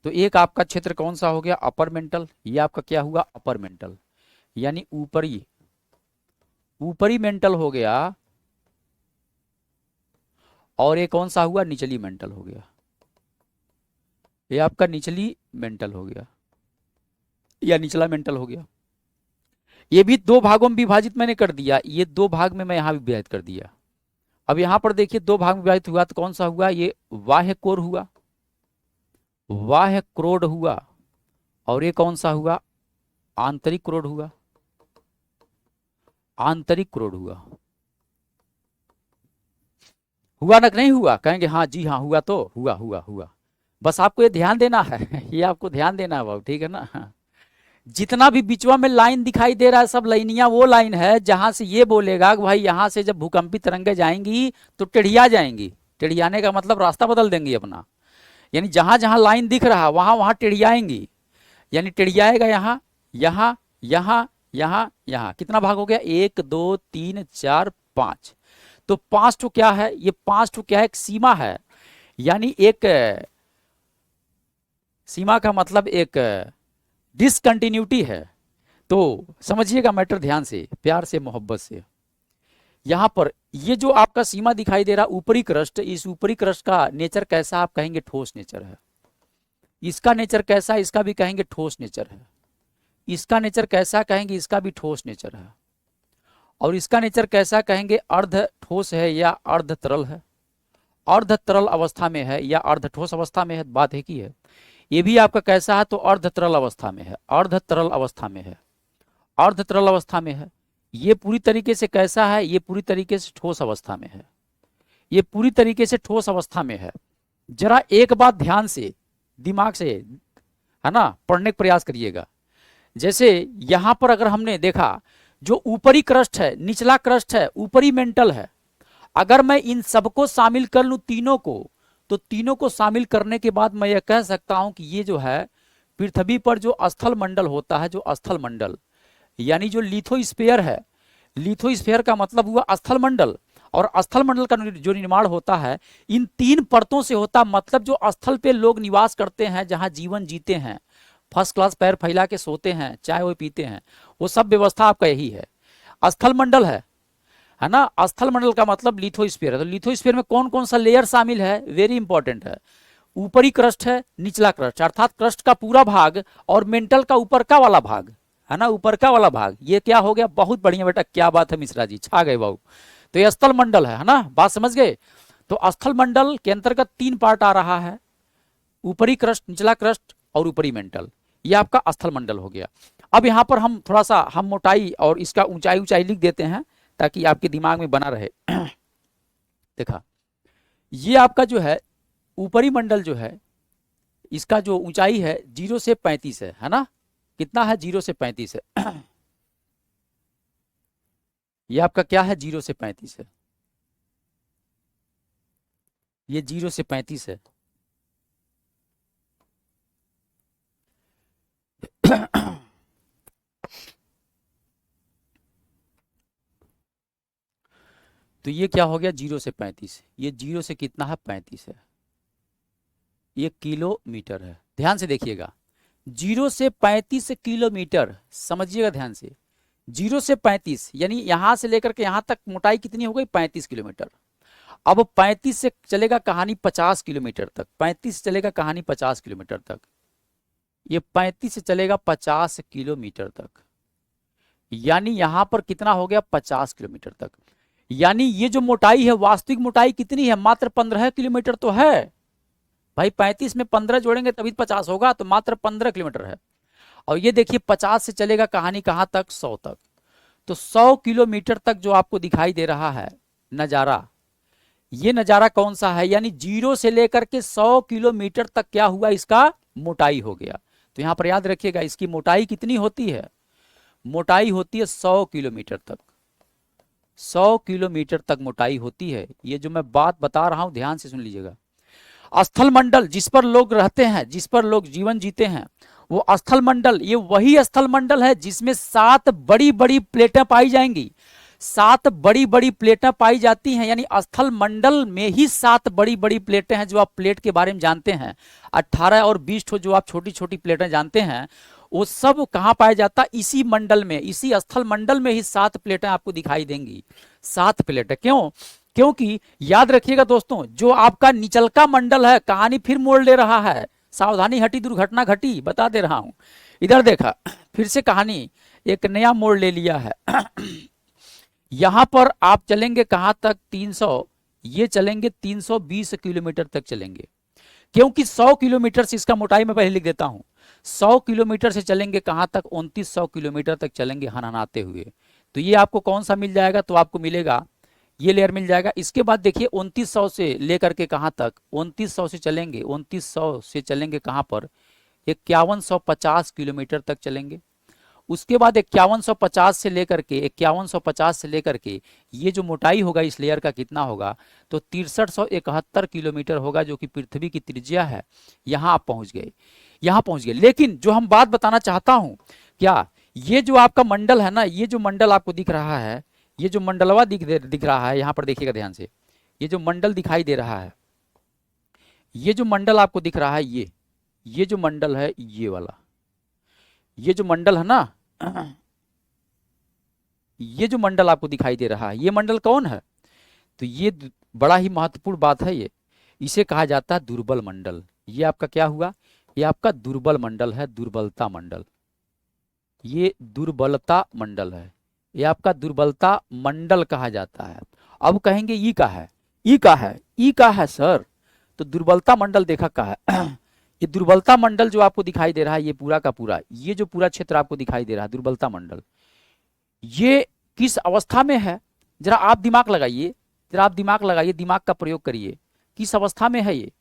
तो एक आपका क्षेत्र कौन सा हो गया, अपर मेंटल, ये आपका क्या हुआ, अपर मेंटल, यानी ऊपरी ऊपरी मेंटल हो गया, और ये कौन सा हुआ, निचली मेंटल हो गया, ये आपका निचली मेंटल हो गया, या निचला मेंटल हो गया। ये भी 2 भागों में विभाजित मैंने कर दिया, ये 2 भाग में मैं यहां विभाजित कर दिया। अब यहां पर देखिए 2 भाग में विभाजित हुआ, तो कौन सा हुआ, ये बाह्य कोर हुआ, बाह्य क्रोड हुआ, और ये कौन सा हुआ, आंतरिक क्रोड हुआ, आंतरिक क्रोड हुआ। हुआ ना, नहीं हुआ, कहेंगे हाँ जी हाँ हुआ, तो हुआ हुआ हुआ। बस आपको ये ध्यान देना है, ये आपको ध्यान देना है बाबू, ठीक है ना। जितना भी बीचवा में लाइन दिखाई दे रहा है, सब लाइनियां वो लाइन है जहां से ये बोलेगा कि भाई यहां से जब भूकंपी तरंगे जाएंगी तो टेढ़िया जाएंगी। टेढ़ियाने का मतलब रास्ता बदल देंगी अपना, यानी जहां जहां लाइन दिख रहा वहां वहां टेढ़ियाएंगी, यानी टेढ़ियाएगा यहाँ यहाँ यहाँ यहाँ यहाँ। कितना भाग हो गया, 1 2 3 4 5। तो 5 तो क्या है, ये 5 तो क्या है, एक सीमा है, यानी एक सीमा का मतलब एक डिसकंटिन्यूटी है। तो समझिएगा मैटर ध्यान से, प्यार से, मोहब्बत से। यहां पर ये जो आपका सीमा दिखाई दे रहा ऊपरी क्रस्ट, इस ऊपरी क्रस्ट का नेचर कैसा, आप कहेंगे ठोस नेचर है। इसका नेचर कैसा, इसका भी कहेंगे ठोस नेचर है। इसका नेचर कैसा, कहेंगे इसका भी ठोस नेचर है। और इसका नेचर कैसा, कहेंगे अर्ध ठोस है या अर्ध तरल है, अर्ध तरल अवस्था में है या अर्ध ठोस अवस्था में है, बात एक ही है। ये भी आपका कैसा है, तो अर्ध तरल अवस्था में है, अर्ध तरल अवस्था में है, अर्ध तरल अवस्था में है। ये पूरी तरीके से कैसा है, ये पूरी तरीके से ठोस अवस्था में है, ये पूरी तरीके से ठोस अवस्था में है। जरा एक बात ध्यान से दिमाग से, है ना, पढ़ने का प्रयास करिएगा। जैसे यहां पर अगर हमने देखा, जो ऊपरी क्रस्ट है, निचला क्रस्ट है, ऊपरी मेंटल है, अगर मैं इन सबको शामिल कर लूं तीनों को, तो तीनों को शामिल करने के बाद मैं यह कह सकता हूं कि ये जो है पृथ्वी पर जो स्थल मंडल होता है, जो स्थल मंडल यानी जो लिथोस्फीयर है, लिथोस्फीयर का मतलब हुआ स्थल मंडल, और स्थल मंडल का जो निर्माण होता है इन 3 परतों से होता, मतलब जो स्थल पे लोग निवास करते हैं, जहां जीवन जीते हैं, फर्स्ट क्लास पैर फैला के सोते हैं, चाय वो पीते हैं, वो सब व्यवस्था आपका यही है, स्थल मंडल है ना। स्थल मंडल का मतलब लिथोस्फीयर है। तो लिथोस्फीयर में कौन कौन सा लेयर शामिल है, वेरी इंपॉर्टेंट है। ऊपरी क्रस्ट है, निचला क्रस्ट, अर्थात क्रस्ट का पूरा भाग, और मेंटल का ऊपर का वाला भाग, है ना, ऊपर का वाला भाग। ये क्या हो गया, बहुत बढ़िया बेटा, क्या बात है मिश्रा जी, छा गए बाबू। तो ये स्थल मंडल है ना, बात समझ गए। तो स्थल मंडल के अंतर्गत 3 पार्ट आ रहा है, ऊपरी क्रस्ट, निचला क्रस्ट और ऊपरी मेंटल, ये आपका स्थल मंडल हो गया। अब यहाँ पर हम थोड़ा सा हम मोटाई और इसका ऊंचाई ऊंचाई लिख देते हैं ताकि आपके दिमाग में बना रहे। देखा, ये आपका जो है ऊपरी मंडल जो है, इसका जो ऊंचाई है 0 से 35 है ना, कितना है, 0 से 35 है। ये आपका क्या है, 0 से 35 है, ये 0 से 35 है। तो ये क्या हो गया, 0 से 35, ये 0 से कितना है, 35 है, ये किलोमीटर है। ध्यान से देखिएगा, 0 से 35 किलोमीटर, समझिएगा ध्यान से, 0 से 35 यानी यहां से लेकर के यहां तक मोटाई कितनी हो गई, 35 किलोमीटर। अब 35 से चलेगा कहानी 50 किलोमीटर तक, 35 से चलेगा कहानी 50 किलोमीटर तक, ये 35 से चलेगा 50 किलोमीटर तक, यानी यहां पर कितना हो गया, 50 किलोमीटर तक। यानी ये जो मोटाई है, वास्तविक मोटाई कितनी है, मात्र 15 किलोमीटर तो है भाई, 35 में 15 जोड़ेंगे तभी 50 होगा, तो मात्र 15 किलोमीटर है। और ये देखिए 50 से चलेगा कहानी कहां तक, 100 तक। तो 100 किलोमीटर तक जो आपको दिखाई दे रहा है नजारा, ये नजारा कौन सा है, यानी 0 से लेकर के 100 किलोमीटर तक क्या हुआ, इसका मोटाई हो गया। तो यहां पर याद रखिएगा, इसकी मोटाई कितनी होती है, मोटाई होती है 100 किलोमीटर तक, 100 किलोमीटर तक मोटाई होती है। ये जो मैं बात बता रहा हूं ध्यान से सुन लीजिएगा। स्थल मंडल जिस पर लोग रहते हैं, जिस पर लोग जीवन जीते हैं, वो स्थल मंडल, ये वही स्थल मंडल है जिसमें 7 बड़ी बड़ी प्लेटें पाई जाएंगी, 7 बड़ी बड़ी प्लेटें पाई जाती हैं, यानी स्थल मंडल में ही 7 बड़ी बड़ी प्लेटें हैं। जो आप प्लेट के बारे में जानते हैं, 18 और 20 जो आप छोटी छोटी प्लेटें जानते हैं, वो सब कहाँ पाया जाता, इसी मंडल में, इसी स्थल मंडल में ही 7 प्लेटें आपको दिखाई देंगी, 7 प्लेटें। क्यों, क्योंकि याद रखिएगा दोस्तों, जो आपका निचलका मंडल है, कहानी फिर मोड़ ले रहा है, सावधानी हटी दुर्घटना घटी, बता दे रहा हूं। इधर देखा, फिर से कहानी एक नया मोड़ ले लिया है। यहां पर आप चलेंगे कहां तक, 300, ये चलेंगे 320 किलोमीटर तक चलेंगे, क्योंकि 100 किलोमीटर से, इसका मोटाई मैं पहले लिख देता हूं, 100 किलोमीटर से चलेंगे कहां तक, 2900 किलोमीटर तक चलेंगे हनहनाते हुए। तो ये आपको कौन सा मिल जाएगा, तो आपको मिलेगा ये लेयर मिल जाएगा। इसके बाद देखिए 2900 से लेकर के कहां तक, 2900 से चलेंगे, 2900 से चलेंगे कहां पर, 5150 किलोमीटर तक चलेंगे। उसके बाद 5150 से लेकर के 5150 से लेकर के ये जो मोटाई होगा इस लेयर का कितना होगा, तो 6371 किलोमीटर होगा, जो कि पृथ्वी की त्रिज्या है। यहां आप पहुंच गए, यहां पहुंच गए। लेकिन जो हम बात बताना चाहता हूं, क्या ये जो आपका मंडल है ना, ये जो मंडल आपको दिख रहा है, ये जो मंडलवा दिख रहा है, यहां पर देखिएगा ध्यान से, ये जो मंडल दिखाई दे रहा है, ये जो मंडल आपको दिख रहा है, ये जो मंडल है, ये वाला, ये जो मंडल है ना, ये जो मंडल आपको दिखाई दे रहा है, ये मंडल कौन है, तो ये बड़ा ही महत्वपूर्ण बात है, ये इसे कहा जाता है दुर्बल मंडल। ये आपका क्या हुआ, ये आपका दुर्बल मंडल है, दुर्बलता मंडल, ये दुर्बलता मंडल है, ये आपका दुर्बलता मंडल कहा जाता है। अब कहेंगे ई का है, ई का है, ई का है सर, तो दुर्बलता मंडल देखा का है। ये दुर्बलता मंडल जो आपको दिखाई दे रहा है, ये पूरा का पूरा, ये जो पूरा क्षेत्र आपको दिखाई दे रहा है दुर्बलता मंडल, ये किस अवस्था में है, जरा आप दिमाग लगाइए, जरा आप दिमाग लगाइए, दिमाग का प्रयोग करिए, किस अवस्था में है ये,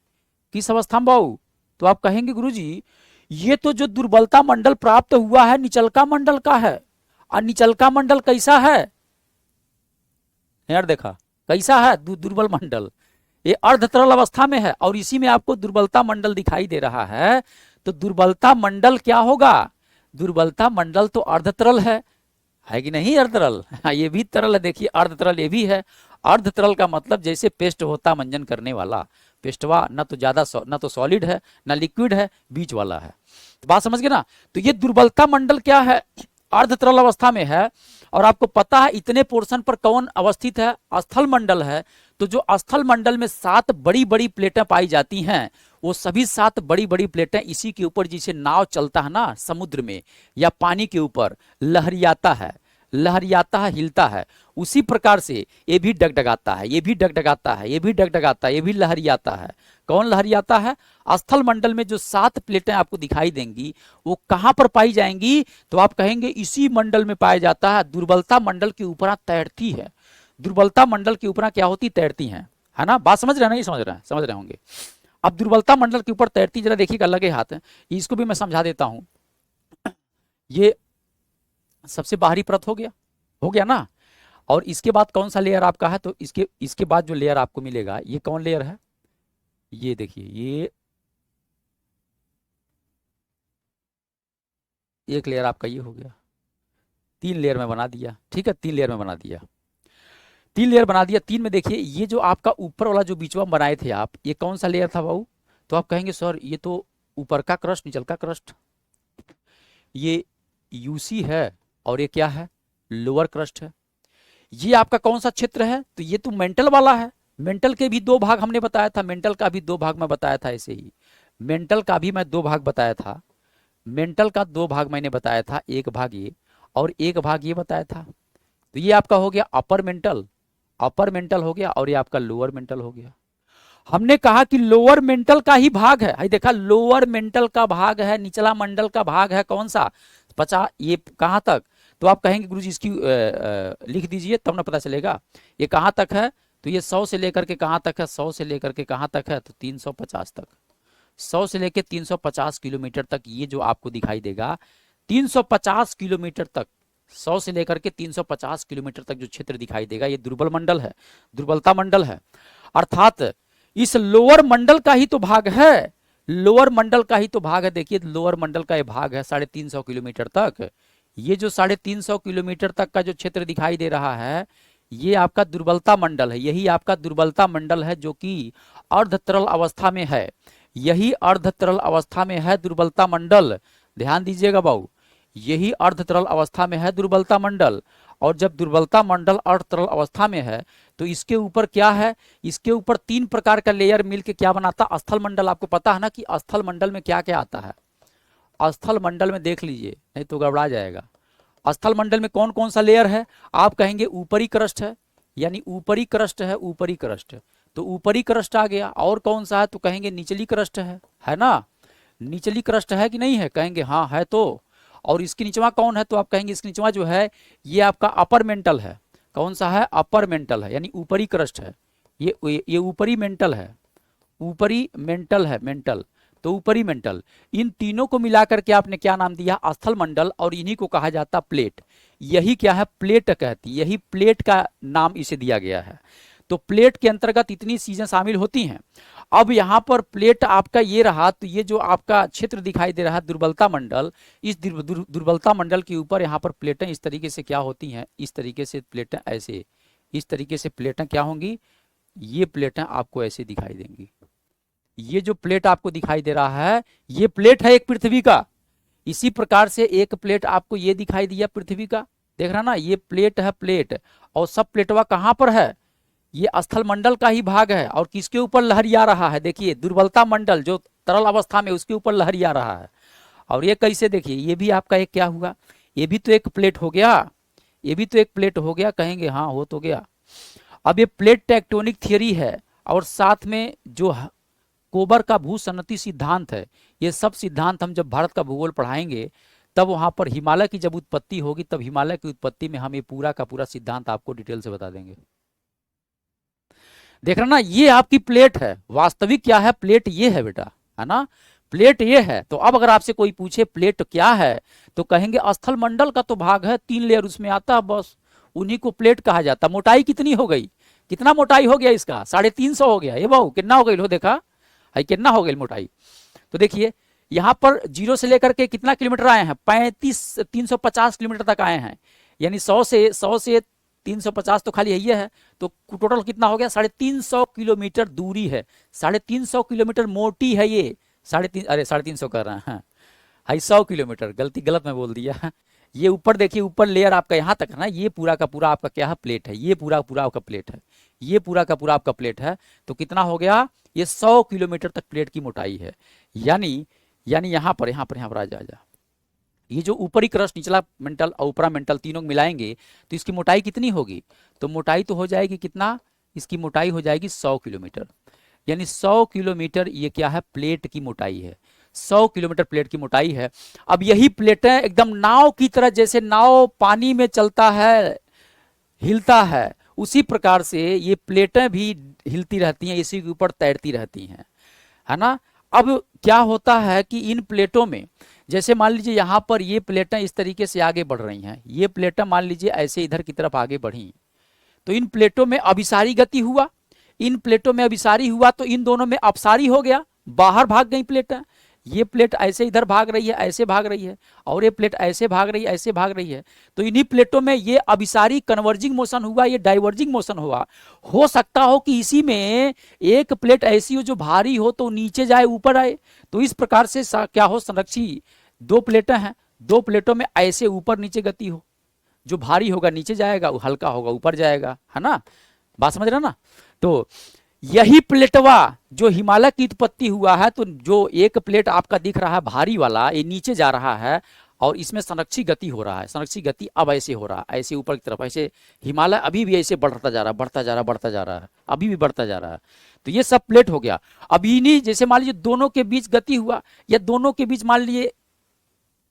किस अवस्था में बाबू, तो आप कहेंगे गुरुजी ये तो जो दुर्बलता मंडल प्राप्त हुआ है निचलका मंडल का है। और निचलका मंडल कैसा है यार, देखा कैसा है दुर्बल मंडल, ये अर्ध तरल अवस्था में है और इसी में आपको दुर्बलता मंडल दिखाई दे रहा है। तो दुर्बलता मंडल क्या होगा, दुर्बलता मंडल तो अर्ध तरल है कि नहीं, अर्ध तरल। हाँ, ये भी तरल है, देखिए अर्ध तरल ये भी है। अर्ध तरल का मतलब जैसे पेस्ट होता मंजन करने वाला, पेस्टवा ना तो ज्यादा ना तो सॉलिड है ना लिक्विड है, बीच वाला है। बात समझ गए ना। तो ये दुर्बलता मंडल क्या है, अर्ध तरल अवस्था में है। और आपको पता है इतने पोर्शन पर कौन अवस्थित है, स्थल मंडल है। तो जो स्थल मंडल में 7 बड़ी बड़ी प्लेटें पाई जाती हैं, वो सभी 7 बड़ी बड़ी प्लेटें इसी के ऊपर, जिसे नाव चलता है ना समुद्र में या पानी के ऊपर, लहरियाता है, हिलता है, उसी प्रकार से ये भी डगडगाता है, ये भी डगडगाता है, ये भी डगडगाता है, ये भी लहरियाता है। कौन लहरियाता है, स्थल मंडल में जो 7 प्लेटें आपको दिखाई देंगी वो कहां पर पाई जाएंगी, तो आप कहेंगे इसी मंडल में पाया जाता है। दुर्बलता मंडल के ऊपर तैरती है, दुर्बलता मंडल के ऊपर क्या होती, तैरती हैं, है ना। बात समझ रहे हैं, नहीं समझ रहे हैं, समझ रहे होंगे। अब दुर्बलता मंडल के ऊपर तैरती, जरा देखिएगा लगे हाथ है, इसको भी मैं समझा देता हूं। ये सबसे बाहरी परत हो गया ना। और इसके बाद कौन सा लेयर आपका है, तो इसके बाद जो लेयर आपको मिलेगा ये कौन लेयर है, ये देखिए, ये एक लेयर आपका ये हो गया। 3 लेयर में बना दिया, ठीक है, 3 लेयर में बना दिया, 3 लेयर बना दिया। 3 में देखिए ये जो आपका ऊपर वाला जो बीचवा बनाए थे आप, ये कौन सा लेयर था बाबू, तो आप कहेंगे सर ये तो ऊपर का क्रस्ट, निचल का क्रस्ट, ये यूसी है और ये क्या है, लोअर क्रस्ट है। ये आपका कौन सा क्षेत्र है, तो ये तो मेंटल वाला है। मेंटल के भी 2 भाग हमने बताया था, मेंटल का भी 2 भाग में बताया था, ऐसे ही मेंटल का भी मैं 2 भाग बताया था। मेंटल का 2 भाग मैंने बताया था, एक भाग ये और एक भाग ये बताया था। तो ये आपका हो गया अपर मेंटल हो गया, और ये आपका लोअर मेंटल हो गया। हमने कहा कि लोअर मेंटल का ही भाग है, देखा लोअर मेंटल का भाग है, निचला मंडल का भाग है कौन सा, 50, ये कहां तक, तो आप कहेंगे गुरुजी इसकी लिख दीजिए तब ना पता चलेगा ये कहां तक है। तो ये 100 से लेकर के कहां तक है, 100 से लेकर के कहां तक है, तो 350 तक, 100 से लेकर 350 किलोमीटर तक ये जो आपको दिखाई देगा, 350 किलोमीटर तक, 100 से लेकर के 350 किलोमीटर तक जो क्षेत्र दिखाई देगा, ये दुर्बल मंडल है, दुर्बलता मंडल है। अर्थात इस लोअर मंडल का ही तो भाग है, लोअर मंडल का ही तो भाग है। देखिए लोअर मंडल का ये भाग है 350 किलोमीटर तक। ये जो 350 किलोमीटर तक का जो क्षेत्र दिखाई दे रहा है, ये आपका दुर्बलता मंडल है, यही आपका दुर्बलता मंडल है, जो कि अर्ध तरल अवस्था में है, यही अर्ध तरल अवस्था में है दुर्बलता मंडल। ध्यान दीजिएगा बाबू, यही अर्ध तरल अवस्था में है दुर्बलता मंडल। और जब दुर्बलता मंडल अर्ध तरल अवस्था में है, तो इसके ऊपर क्या है, इसके ऊपर 3 प्रकार का लेयर मिलके क्या बनाता, स्थल मंडल। आपको पता है ना कि स्थल मंडल में क्या क्या आता है, स्थल मंडल में देख लीजिए नहीं तो गड़बड़ा जाएगा। स्थल मंडल में कौन कौन सा लेयर है, आप कहेंगे ऊपरी क्रस्ट है, यानी ऊपरी क्रस्ट है, ऊपरी क्रस्ट, तो ऊपरी क्रस्ट आ गया। और कौन सा है, तो कहेंगे निचली क्रस्ट है ना, निचली क्रस्ट है कि नहीं है, कहेंगे हाँ है। तो और इसके निचवा कौन है, तो आप कहेंगे इसके निचवा जो है ये आपका अपर मेंटल है। कौन सा है, अपर मेंटल है, यानी ऊपरी क्रस्ट है, ये ऊपरी मेंटल है, ऊपरी मेंटल है, मेंटल तो ऊपरी मेंटल। इन तीनों को मिलाकर के आपने क्या नाम दिया, स्थल मंडल, और इन्हीं को कहा जाता प्लेट। यही क्या है, प्लेट कहती, यही प्लेट का नाम इसे दिया गया है। तो प्लेट के अंतर्गत इतनी चीजें शामिल होती हैं। अब यहाँ पर प्लेट आपका ये रहा, तो ये जो आपका क्षेत्र दिखाई दे रहा है दुर्बलता मंडल, इस दुर्बलता मंडल के ऊपर यहाँ पर प्लेटें इस तरीके से क्या होती हैं, इस तरीके से प्लेटें ऐसे, इस तरीके से प्लेटें क्या होंगी, ये प्लेटें आपको ऐसे दिखाई देंगी। ये जो प्लेट आपको दिखाई दे रहा है, ये प्लेट है एक पृथ्वी का। इसी प्रकार से एक प्लेट आपको ये दिखाई दिया पृथ्वी का, देख रहा ना, ये प्लेट है प्लेट, और सब प्लेटवा कहां पर है, ये स्थल मंडल का ही भाग है। और किसके ऊपर लहरिया रहा है, देखिए दुर्बलता मंडल जो तरल अवस्था में उसके ऊपर लहरिया रहा है। और ये कैसे, देखिए ये भी आपका एक क्या हुआ, ये भी तो एक प्लेट हो गया, ये भी तो एक प्लेट हो गया, कहेंगे हाँ हो तो गया। अब ये प्लेट टेक्टोनिक थियरी है, और साथ में जो कोबर का भूसन्नति सिद्धांत है, ये सब सिद्धांत हम जब भारत का भूगोल पढ़ाएंगे तब वहां पर हिमालय की जब उत्पत्ति होगी, तब हिमालय की उत्पत्ति में हम ये पूरा का पूरा सिद्धांत आपको डिटेल से बता देंगे। देख रहे ना, ये आपकी प्लेट है, वास्तविक क्या है, प्लेट ये है बेटा, है ना, प्लेट ये है। तो अब अगर आपसे कोई पूछे प्लेट क्या है, तो कहेंगे स्थल मंडल का तो भाग है, 3 लेयर उसमें आता है, बस उन्हीं को प्लेट कहा जाता। मोटाई कितनी हो गई, कितना मोटाई हो गया इसका, 350 हो गया। ये बहु कितना हो गई, लो देखा है कितना हो गई मोटाई। तो देखिए यहाँ पर 0 से लेकर के कितना किलोमीटर आए हैं, 350 किलोमीटर तक आए हैं। यानी 100 से 350 तो खाली यही है, तो टोटल कितना हो गया, 350 किलोमीटर दूरी है। 350 किलोमीटर मोटी है ये, 350 कर रहे हैं, हाई 100 किलोमीटर, गलत मैं बोल दिया। ये ऊपर देखिए, ऊपर लेयर आपका यहाँ तक है ना, ये पूरा का पूरा आपका क्या है, प्लेट है, ये पूरा पूरा आपका प्लेट है, ये पूरा का पूरा आपका प्लेट है। तो कितना हो गया, ये 100 किलोमीटर तक प्लेट की मोटाई है। यानी यहाँ पर आ जा, ये जो ऊपरी क्रस्ट, निचला मेंटल और ऊपरा मेंटल तीनों मिलाएंगे तो इसकी मोटाई कितनी होगी, तो मोटाई तो हो जाएगी कितना, इसकी मोटाई हो जाएगी 100 किलोमीटर। यानी 100 किलोमीटर ये क्या है, प्लेट की मोटाई है, 100 किलोमीटर प्लेट की मोटाई है। अब यही प्लेटें एकदम नाव की तरह, जैसे नाव पानी में चलता है, हिलता है, उसी प्रकार से ये प्लेटें भी हिलती रहती हैं, इसी के ऊपर तैरती रहती हैं, है ना। अब क्या होता है कि इन प्लेटों में, जैसे मान लीजिए यहाँ पर ये प्लेटें इस तरीके से आगे बढ़ रही हैं, ये प्लेटें मान लीजिए ऐसे इधर की तरफ आगे बढ़ी, तो इन प्लेटों में अभिसारी गति हुआ, इन प्लेटों में अभिसारी हुआ तो इन दोनों में अपसारी हो गया, बाहर भाग गई प्लेटें। ये प्लेट ऐसे इधर भाग रही है, ऐसे भाग रही है, और ये प्लेट ऐसे भाग रही है, ऐसे भाग रही है। तो इन्हीं प्लेटों में ये अभिसारी कन्वर्जिंग मोशन हुआ, ये डाइवर्जिंग मोशन हुआ। हो सकता हो कि इसी में एक प्लेट ऐसी हो जो भारी हो तो नीचे जाए, ऊपर आए। तो इस प्रकार से क्या हो, संरक्षी दो प्लेटें हैं, दो प्लेटों में ऐसे ऊपर नीचे गति हो, जो भारी होगा नीचे जाएगा, वो हल्का होगा ऊपर जाएगा, है ना, बात समझ रहे ना। तो यही प्लेटवा जो हिमालय की उत्पत्ति हुआ है, तो जो एक प्लेट आपका दिख रहा है भारी वाला, ये नीचे जा रहा है और इसमें संरक्षी गति हो रहा है। संरक्षी गति अब ऐसे हो रहा है, ऐसे ऊपर की तरफ, ऐसे हिमालय अभी भी ऐसे बढ़ता जा रहा है, बढ़ता जा रहा है, बढ़ता जा रहा है, अभी भी बढ़ता जा रहा है। तो ये सब प्लेट हो गया। अब इन्हीं, जैसे मान लीजिए दोनों के बीच गति हुआ, या दोनों के बीच मान लीजिए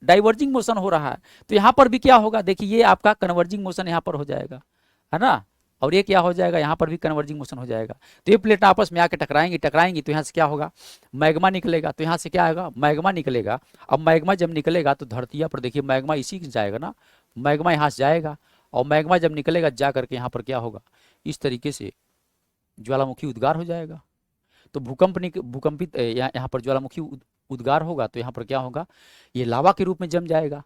डाइवर्जिंग मोशन हो रहा है, तो यहाँ पर भी क्या होगा, देखिए ये आपका कन्वर्जिंग मोशन यहाँ पर हो जाएगा, है ना, और ये क्या हो जाएगा, यहाँ पर भी कन्वर्जिंग मोशन हो जाएगा। तो ये प्लेट आपस में आके टकराएंगी, तो यहाँ से क्या होगा, मैग्मा निकलेगा। तो यहाँ से क्या आएगा, मैग्मा निकलेगा। अब मैग्मा जब निकलेगा तो धरतिया पर देखिए मैग्मा इसी से जाएगा ना, मैग्मा यहाँ से जाएगा, और मैग्मा जब निकलेगा जा करके यहाँ पर क्या होगा, इस तरीके से ज्वालामुखी उद्गार हो जाएगा। तो भूकंपित यहाँ पर ज्वालामुखी उद्गार होगा, तो यहाँ पर क्या होगा, ये लावा के रूप में जम जाएगा।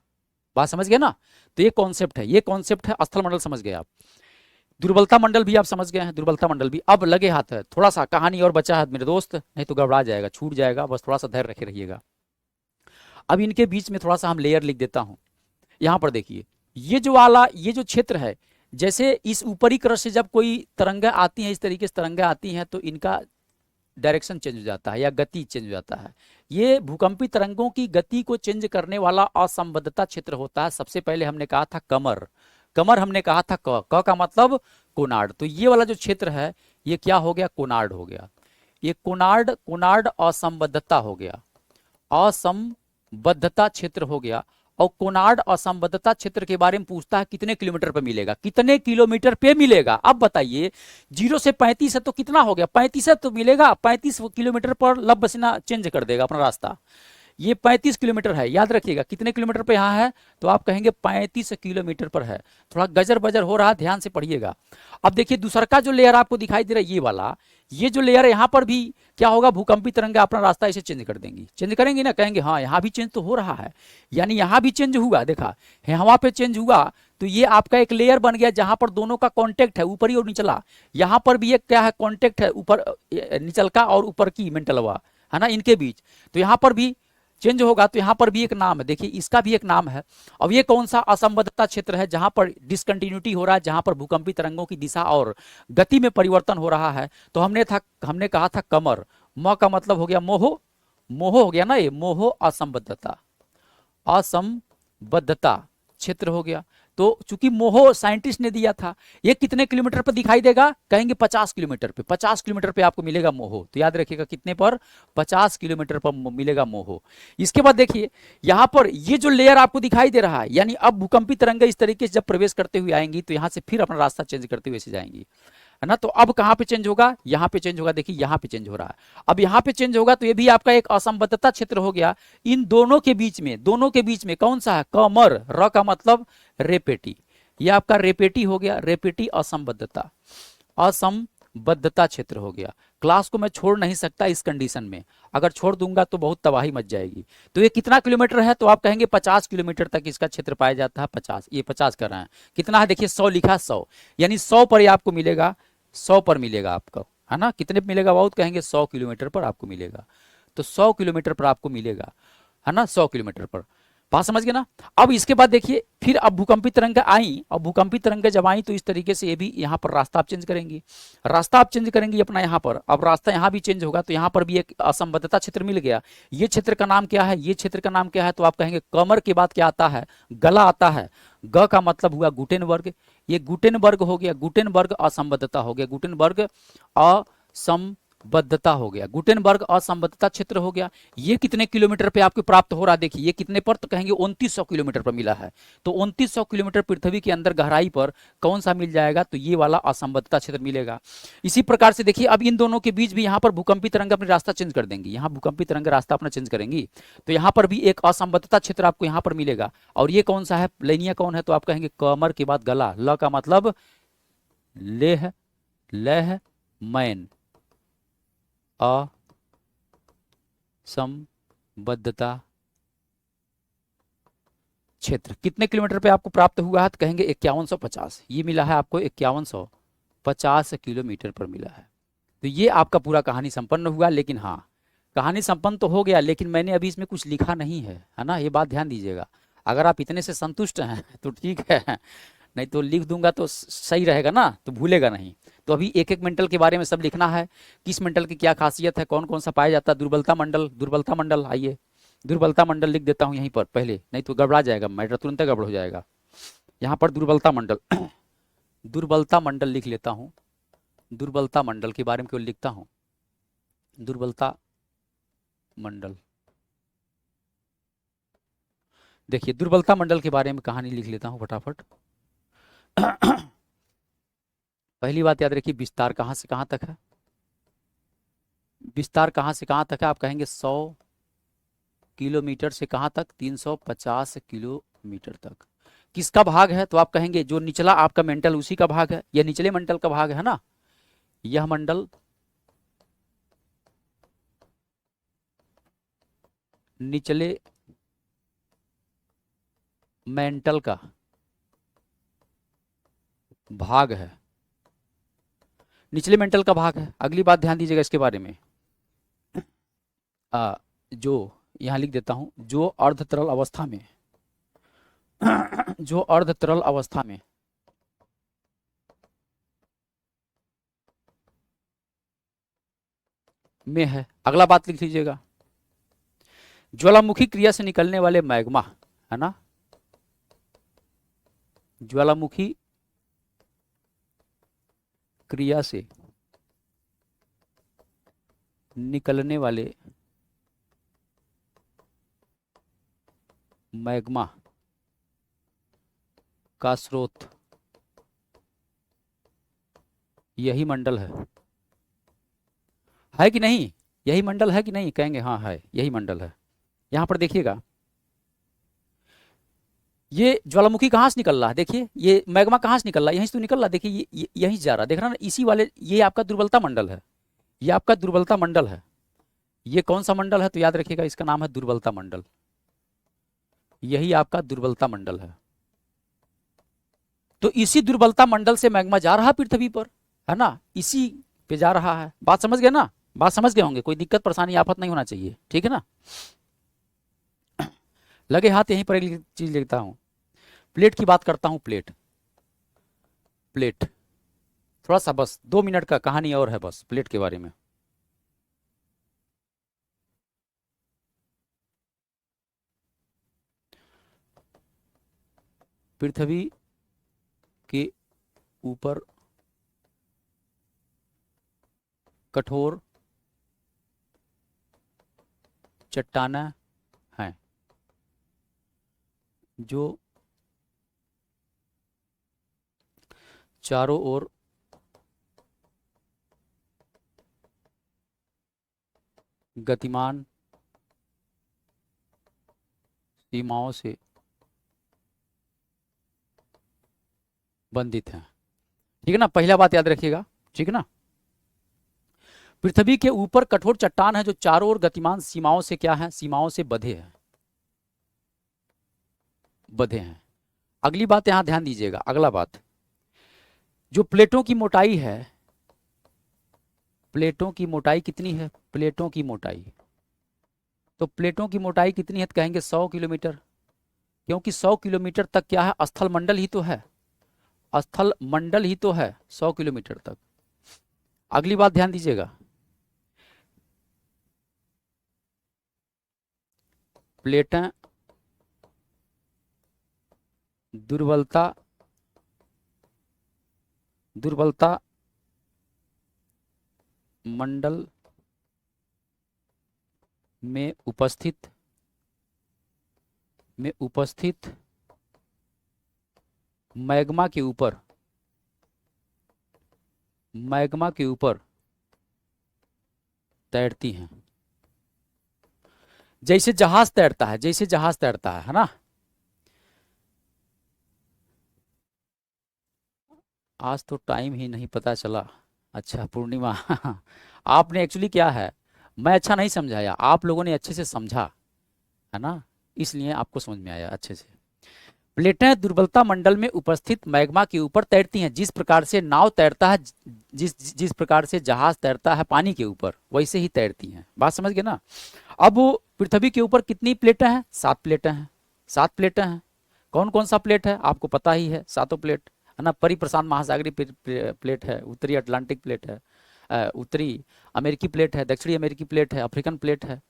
बात समझ गए ना। तो ये कॉन्सेप्ट है, ये कॉन्सेप्ट है स्थल मंडल, समझ गए आप। दुर्बलता मंडल भी आप समझ गए हैं, दुर्बलता मंडल भी। अब लगे हाथ है, थोड़ा सा कहानी और बचा है मेरे दोस्त, नहीं तो गड़बड़ा जाएगा, छूट जाएगा, बस थोड़ा सा धैर्य रखे रहिएगा। अब इनके बीच में थोड़ा सा हम लेयर लिख देता हूं। यहाँ पर देखिए, ये जो वाला, ये जो क्षेत्र है, जैसे इस ऊपरी क्रस्ट से जब कोई तरंगा आती है, इस तरीके से तरंगा आती हैं, तो इनका डायरेक्शन चेंज हो जाता है या गति चेंज हो जाता है। ये भूकंपी तरंगों की गति को चेंज करने वाला असंबद्धता क्षेत्र होता है। सबसे पहले हमने कहा था कमर, कमर हमने कहा था क का मतलब कोनार्ड। तो ये वाला जो क्षेत्र है ये क्या हो गया, कोनार्ड हो गया। ये कोनार्ड असंबद्धता हो गया, असंबद्धता क्षेत्र हो गया। और कोनार्ड असंबद्धता क्षेत्र के बारे में पूछता है कितने किलोमीटर पे मिलेगा, कितने किलोमीटर पे मिलेगा। अब बताइए 0 से 35 है तो कितना हो गया, 35 है तो मिलेगा, 35 किलोमीटर पर लब बसीना चेंज कर देगा अपना रास्ता। ये 35 किलोमीटर है, याद रखिएगा कितने किलोमीटर पे यहाँ है, तो आप कहेंगे 35 किलोमीटर पर है। थोड़ा गजर बजर हो रहा है, ध्यान से पढ़िएगा। अब देखिए दूसरा का जो लेयर आपको दिखाई दे रहा है, ये वाला, ये जो लेयर है, यहाँ पर भी क्या होगा, भूकंपी तरंगा अपना रास्ता ऐसे चेंज कर देंगी, चेंज करेंगी ना, कहेंगे हाँ यहाँ भी चेंज तो हो रहा है, यानी यहाँ भी चेंज हुआ, देखा हवा पे चेंज हुआ। तो ये आपका एक लेयर बन गया जहां पर दोनों का कांटेक्ट है, ऊपरी और निचला। यहाँ पर भी एक क्या है, कांटेक्ट है ऊपर निचल का और ऊपर की मेंटलवा, है ना, इनके बीच। तो यहाँ पर भी चेंज होगा, तो यहाँ पर भी एक नाम है, देखिए इसका भी एक नाम है। अब ये कौन सा असंबद्धता क्षेत्र है, जहां पर डिसकंटिन्यूटी हो रहा है, जहां पर भूकंपी तरंगों की दिशा और गति में परिवर्तन हो रहा है। तो हमने कहा था कमर, म का मतलब हो गया मोह, मोह हो गया ना, ये मोह असंबद्धता, असंबद्धता क्षेत्र हो गया। तो चूंकि मोह साइंटिस्ट ने दिया था, ये कितने किलोमीटर पर दिखाई देगा, कहेंगे 50 किलोमीटर पे, 50 किलोमीटर पे आपको मिलेगा मोह। तो याद रखिएगा कितने पर, 50 किलोमीटर पर मिलेगा मोह। इसके बाद देखिए यहां पर ये जो लेयर आपको दिखाई दे रहा है, यानी अब भूकंपी तरंगे इस तरीके से जब प्रवेश करते हुए आएंगी तो यहां से फिर अपना रास्ता चेंज करते हुए जाएंगी, है ना। तो अब कहां पे चेंज होगा, यहां पे चेंज होगा, देखिए यहां पे चेंज हो रहा है। अब यहां पे चेंज होगा तो ये भी आपका एक असंबद्धता क्षेत्र हो गया। इन दोनों के बीच में कौन सा है, कमर, र का मतलब रेपेटी, ये आपका रेपेटी हो गया, रेपेटी असंबद्धता। असंबद्धता क्षेत्र हो गया। क्लास को मैं छोड़ नहीं सकता इस कंडीशन में, अगर छोड़ दूंगा तो बहुत तबाही मच जाएगी। तो ये कितना किलोमीटर है, तो आप कहेंगे 50 किलोमीटर तक इसका क्षेत्र पाया जाता है। 50, ये 50 कर रहे हैं, कितना है देखिए 100 लिखा, 100 यानी 100 पर ये आपको मिलेगा, 100 पर मिलेगा आपको, है ना। कितने पर मिलेगा, बहुत कहेंगे 100 किलोमीटर पर आपको मिलेगा। तो 100 किलोमीटर पर आपको मिलेगा, है ना, 100 किलोमीटर पर। बात समझ गए ना। अब इसके बाद देखिए फिर अब भूकंपी तरंग आई, अब भूकंपी तरंग जब आई तो इस तरीके से ये भी यहाँ पर रास्ता आप चेंज करेंगी, रास्ता आप चेंज करेंगी अपना यहाँ पर। अब रास्ता यहाँ भी चेंज होगा तो यहाँ पर भी एक असंबद्धता क्षेत्र मिल गया। ये क्षेत्र का नाम क्या है, ये क्षेत्र का नाम क्या है, तो आप कहेंगे कमर के बाद क्या आता है, गला आता है। ग का मतलब हुआ गुटेनबर्ग, ये गुटेनबर्ग हो गया, गुटेनबर्ग असंबद्धता हो गया, गुटेनबर्ग असंबद्धता हो गया, गुटेनबर्ग असंबद्धता क्षेत्र हो गया। ये कितने किलोमीटर पे आपको प्राप्त हो रहा है, देखिए ये कितने पर, तो कहेंगे 2900 किलोमीटर पर मिला है। तो 2900 किलोमीटर पृथ्वी के अंदर गहराई पर कौन सा मिल जाएगा, तो ये वाला असंबद्धता क्षेत्र मिलेगा। इसी प्रकार से देखिए अब इन दोनों के बीच भी यहाँ पर भूकंपी तरंग अपने रास्ता चेंज कर देंगी, यहाँ भूकंपी तरंग रास्ता अपना चेंज करेंगी, तो यहाँ पर भी एक असंबद्धता क्षेत्र आपको यहाँ पर मिलेगा। और ये कौन सा है, लेनिया कौन है, तो आप कहेंगे कमर के बाद गला, ल का मतलब लेह, लह, मैन, असंबद्धता क्षेत्र कितने किलोमीटर पे आपको प्राप्त हुआ है, तो कहेंगे 5150, ये मिला है आपको 5150 किलोमीटर पर मिला है। तो ये आपका पूरा कहानी संपन्न हुआ। लेकिन हाँ, कहानी संपन्न तो हो गया, लेकिन मैंने अभी इसमें कुछ लिखा नहीं है ना, ये बात ध्यान दीजिएगा। अगर आप इतने से संतुष्ट हैं तो ठीक है, नहीं तो लिख दूंगा तो सही रहेगा ना, तो भूलेगा नहीं। तो अभी एक एक मेंटल के बारे में सब लिखना है, किस मेंटल की क्या खासियत है, कौन कौन सा पाया जाता है। दुर्बलता मंडल, दुर्बलता मंडल, आइए दुर्बलता मंडल लिख देता हूँ यहीं पर पहले, नहीं तो गड़बड़ा जाएगा, मैटर तुरंत गड़बड़ हो जाएगा। यहाँ पर दुर्बलता मंडल दुर्बलता मंडल लिख लेता हूँ, दुर्बलता मंडल के बारे में क्यों लिखता हूँ, दुर्बलता मंडल। देखिए दुर्बलता मंडल के बारे में कहानी लिख लेता हूँ फटाफट। पहली बात याद रखिए, विस्तार कहाँ से कहाँ तक है, विस्तार कहाँ से कहाँ तक है, आप कहेंगे 100 किलोमीटर से कहाँ तक, 350 किलोमीटर तक। किसका भाग है, तो आप कहेंगे जो निचला आपका मेंटल उसी का भाग है, यह निचले मंडल का भाग है ना, यह मंडल निचले मेंटल का भाग है, निचले मेंटल का भाग है। अगली बात ध्यान दीजिएगा इसके बारे में, जो यहां लिख देता हूं, जो अर्ध तरल अवस्था में जो अर्ध तरल अवस्था में है। अगला बात लिख लीजिएगा, ज्वालामुखी क्रिया से निकलने वाले मैग्मा, है ना, ज्वालामुखी क्रिया से निकलने वाले मैग्मा का स्रोत यही मंडल है कि नहीं, यही मंडल है कि नहीं, कहेंगे हाँ है, यही मंडल है। यहां पर देखिएगा ये ज्वालामुखी कहाँ से निकल रहा है, देखिए ये मैग्मा कहाँ से निकल रहा है, यहीं से तो निकल रहा है, देखिए ये यहीं से जा रहा है, देख रहा ना, इसी वाले, ये आपका दुर्बलता मंडल है, ये आपका दुर्बलता मंडल है। ये कौन सा मंडल है, तो याद रखिएगा इसका नाम है दुर्बलता मंडल, यही आपका दुर्बलता मंडल है। तो इसी दुर्बलता मंडल से मैग्मा जा रहा है पृथ्वी पर, है ना, इसी पे जा रहा है। बात समझ गए ना, बात समझ गए होंगे, कोई दिक्कत परेशानी आफत नहीं होना चाहिए, ठीक है ना। लगे हाथ यहीं पर एक चीज लिखता हूं, प्लेट की बात करता हूं, प्लेट, प्लेट थोड़ा सा बस 2 मिनट का कहानी और है बस प्लेट के बारे में। पृथ्वी के ऊपर कठोर चट्टाना हैं जो चारों ओर गतिमान सीमाओं से बंधित हैं, ठीक है ना। पहला बात याद रखिएगा, ठीक है ना। पृथ्वी के ऊपर कठोर चट्टान है जो चारों ओर गतिमान सीमाओं से क्या है, सीमाओं से बंधे हैं, बंधे हैं। अगली बात यहां ध्यान दीजिएगा, अगला बात, जो प्लेटों की मोटाई है, प्लेटों की मोटाई कितनी है, प्लेटों की मोटाई, तो प्लेटों की मोटाई कितनी है तो कहेंगे 100 किलोमीटर, क्योंकि 100 किलोमीटर तक क्या है, स्थल मंडल ही तो है, स्थल मंडल ही तो है 100 किलोमीटर तक। अगली बात ध्यान दीजिएगा, प्लेटें दुर्बलता, दुर्बलता मंडल में उपस्थित, मैग्मा के ऊपर, मैग्मा के ऊपर तैरती हैं, जैसे जहाज तैरता है, जैसे जहाज तैरता है ना। आज तो टाइम ही नहीं पता चला। अच्छा पूर्णिमा आपने एक्चुअली क्या है, मैं अच्छा नहीं समझाया, आप लोगों ने अच्छे से समझा है ना, इसलिए आपको समझ में आया अच्छे से। प्लेटें दुर्बलता मंडल में उपस्थित मैग्मा के ऊपर तैरती हैं, जिस प्रकार से नाव तैरता है, जिस प्रकार से जहाज तैरता है पानी के ऊपर, वैसे ही तैरती हैं। बात समझ गए ना। अब पृथ्वी के ऊपर कितनी प्लेटें हैं, 7 प्लेटें हैं, 7 प्लेटें हैं। कौन कौन सा प्लेट है आपको पता ही है, सातों प्लेट है ना। परिप्रशांत महासागरीय प्लेट है, उत्तरी अटलांटिक प्लेट है, उत्तरी अमेरिकी प्लेट है, दक्षिणी अमेरिकी प्लेट है, अफ्रीकन प्लेट है,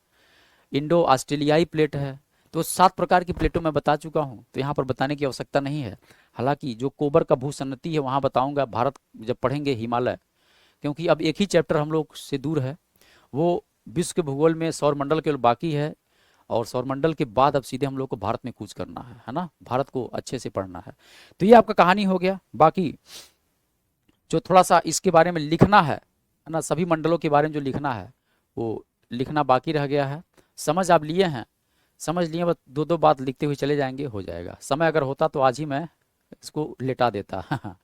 इंडो ऑस्ट्रेलियाई प्लेट है। तो 7 प्रकार की प्लेटों में बता चुका हूँ, तो यहाँ पर बताने की आवश्यकता नहीं है। हालांकि जो कोबर का भूसन्नति है वहाँ बताऊँगा, भारत जब पढ़ेंगे हिमालय, क्योंकि अब एक ही चैप्टर हम लोग से दूर है, वो विश्व के भूगोल में सौरमंडल केवल बाकी है, और सौरमंडल के बाद अब सीधे हम लोग को भारत में कूच करना है ना, भारत को अच्छे से पढ़ना है। तो ये आपका कहानी हो गया। बाकी जो थोड़ा सा इसके बारे में लिखना है ना, सभी मंडलों के बारे में जो लिखना है वो लिखना बाकी रह गया है। समझ आप लिए हैं, समझ लिए, बस 2-2 बात लिखते हुए चले जाएंगे, हो जाएगा। समय अगर होता तो आज ही मैं इसको लेटा देता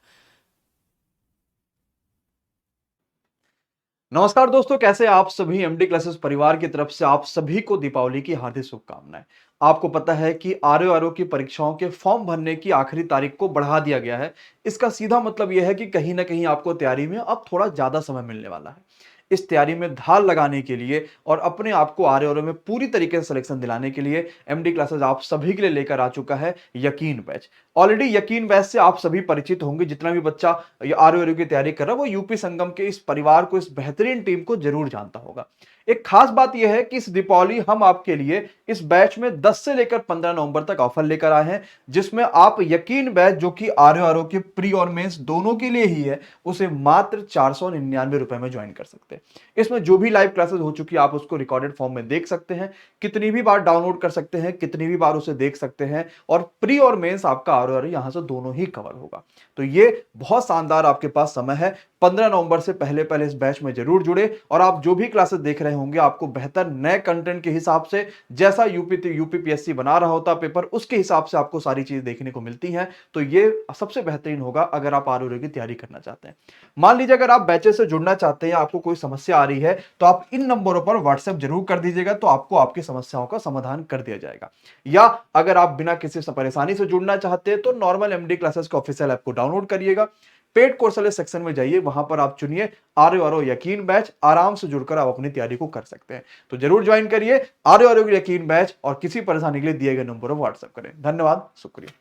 नमस्कार दोस्तों, कैसे आप सभी। एमडी क्लासेस परिवार की तरफ से आप सभी को दीपावली की हार्दिक शुभकामनाएं। आपको पता है कि आरओ की परीक्षाओं के फॉर्म भरने की आखिरी तारीख को बढ़ा दिया गया है। इसका सीधा मतलब यह है कि कहीं ना कहीं आपको तैयारी में अब थोड़ा ज्यादा समय मिलने वाला है। इस तैयारी में धार लगाने के लिए और अपने आप को आरओ में पूरी तरीके से सिलेक्शन दिलाने के लिए एमडी क्लासेस आप सभी के लिए लेकर आ चुका है यकीन बैच। ऑलरेडी यकीन बैच से आप सभी परिचित होंगे, जितना भी बच्चा आरओ की तैयारी कर रहा है वो यूपी संगम के इस परिवार को, इस बेहतरीन टीम को जरूर जानता होगा। एक खास बात यह है कि इस दीपावली हम आपके लिए इस बैच में 10 से लेकर 15 नवंबर तक ऑफर लेकर आए हैं, जिसमें आप यकीन बैच जो कि आरओ के प्री और मेंस दोनों के लिए ही है, उसे मात्र 499 रुपए में ज्वाइन कर सकते हैं। इसमें जो भी लाइव क्लासेस हो चुकी है आप उसको रिकॉर्डेड फॉर्म में देख सकते हैं, कितनी भी बार डाउनलोड कर सकते हैं, कितनी भी बार उसे देख सकते हैं, और प्री और मेंस आपका आरओ यहां से दोनों ही कवर होगा। तो ये बहुत शानदार आपके पास समय है। 15 नवंबर से पहले पहले इस बैच में जरूर जुड़े, और आप जो भी क्लासेस देख रहे होंगे आपको बेहतर नए कंटेंट के हिसाब से, जैसा यूपीपीएससी बना रहा होता पेपर, उसके हिसाब से आपको सारी चीज देखने को मिलती हैं। तो ये सबसे बेहतरीन होगा अगर आप आरओ की तैयारी करना चाहते हैं। मान लीजिए अगर आप बैचेस से जुड़ना चाहते हैं, आपको कोई समस्या आ रही है, तो आप इन नंबरों पर व्हाट्सएप जरूर कर दीजिएगा, तो आपको आपकी समस्याओं का समाधान कर दिया जाएगा। या अगर आप बिना किसी परेशानी से जुड़ना चाहते हैं तो नॉर्मल एमडी क्लासेस का ऑफिशियल ऐप को डाउनलोड करिएगा, पेड कोर्स वाले सेक्शन में जाइए, वहां पर आप चुनिए आरओ यकीन बैच, आराम से जुड़कर आप अपनी तैयारी को कर सकते हैं। तो जरूर ज्वाइन करिए आरओ यकीन बैच, और किसी परेशानी के लिए दिए गए नंबर पर व्हाट्सएप करें। धन्यवाद, शुक्रिया।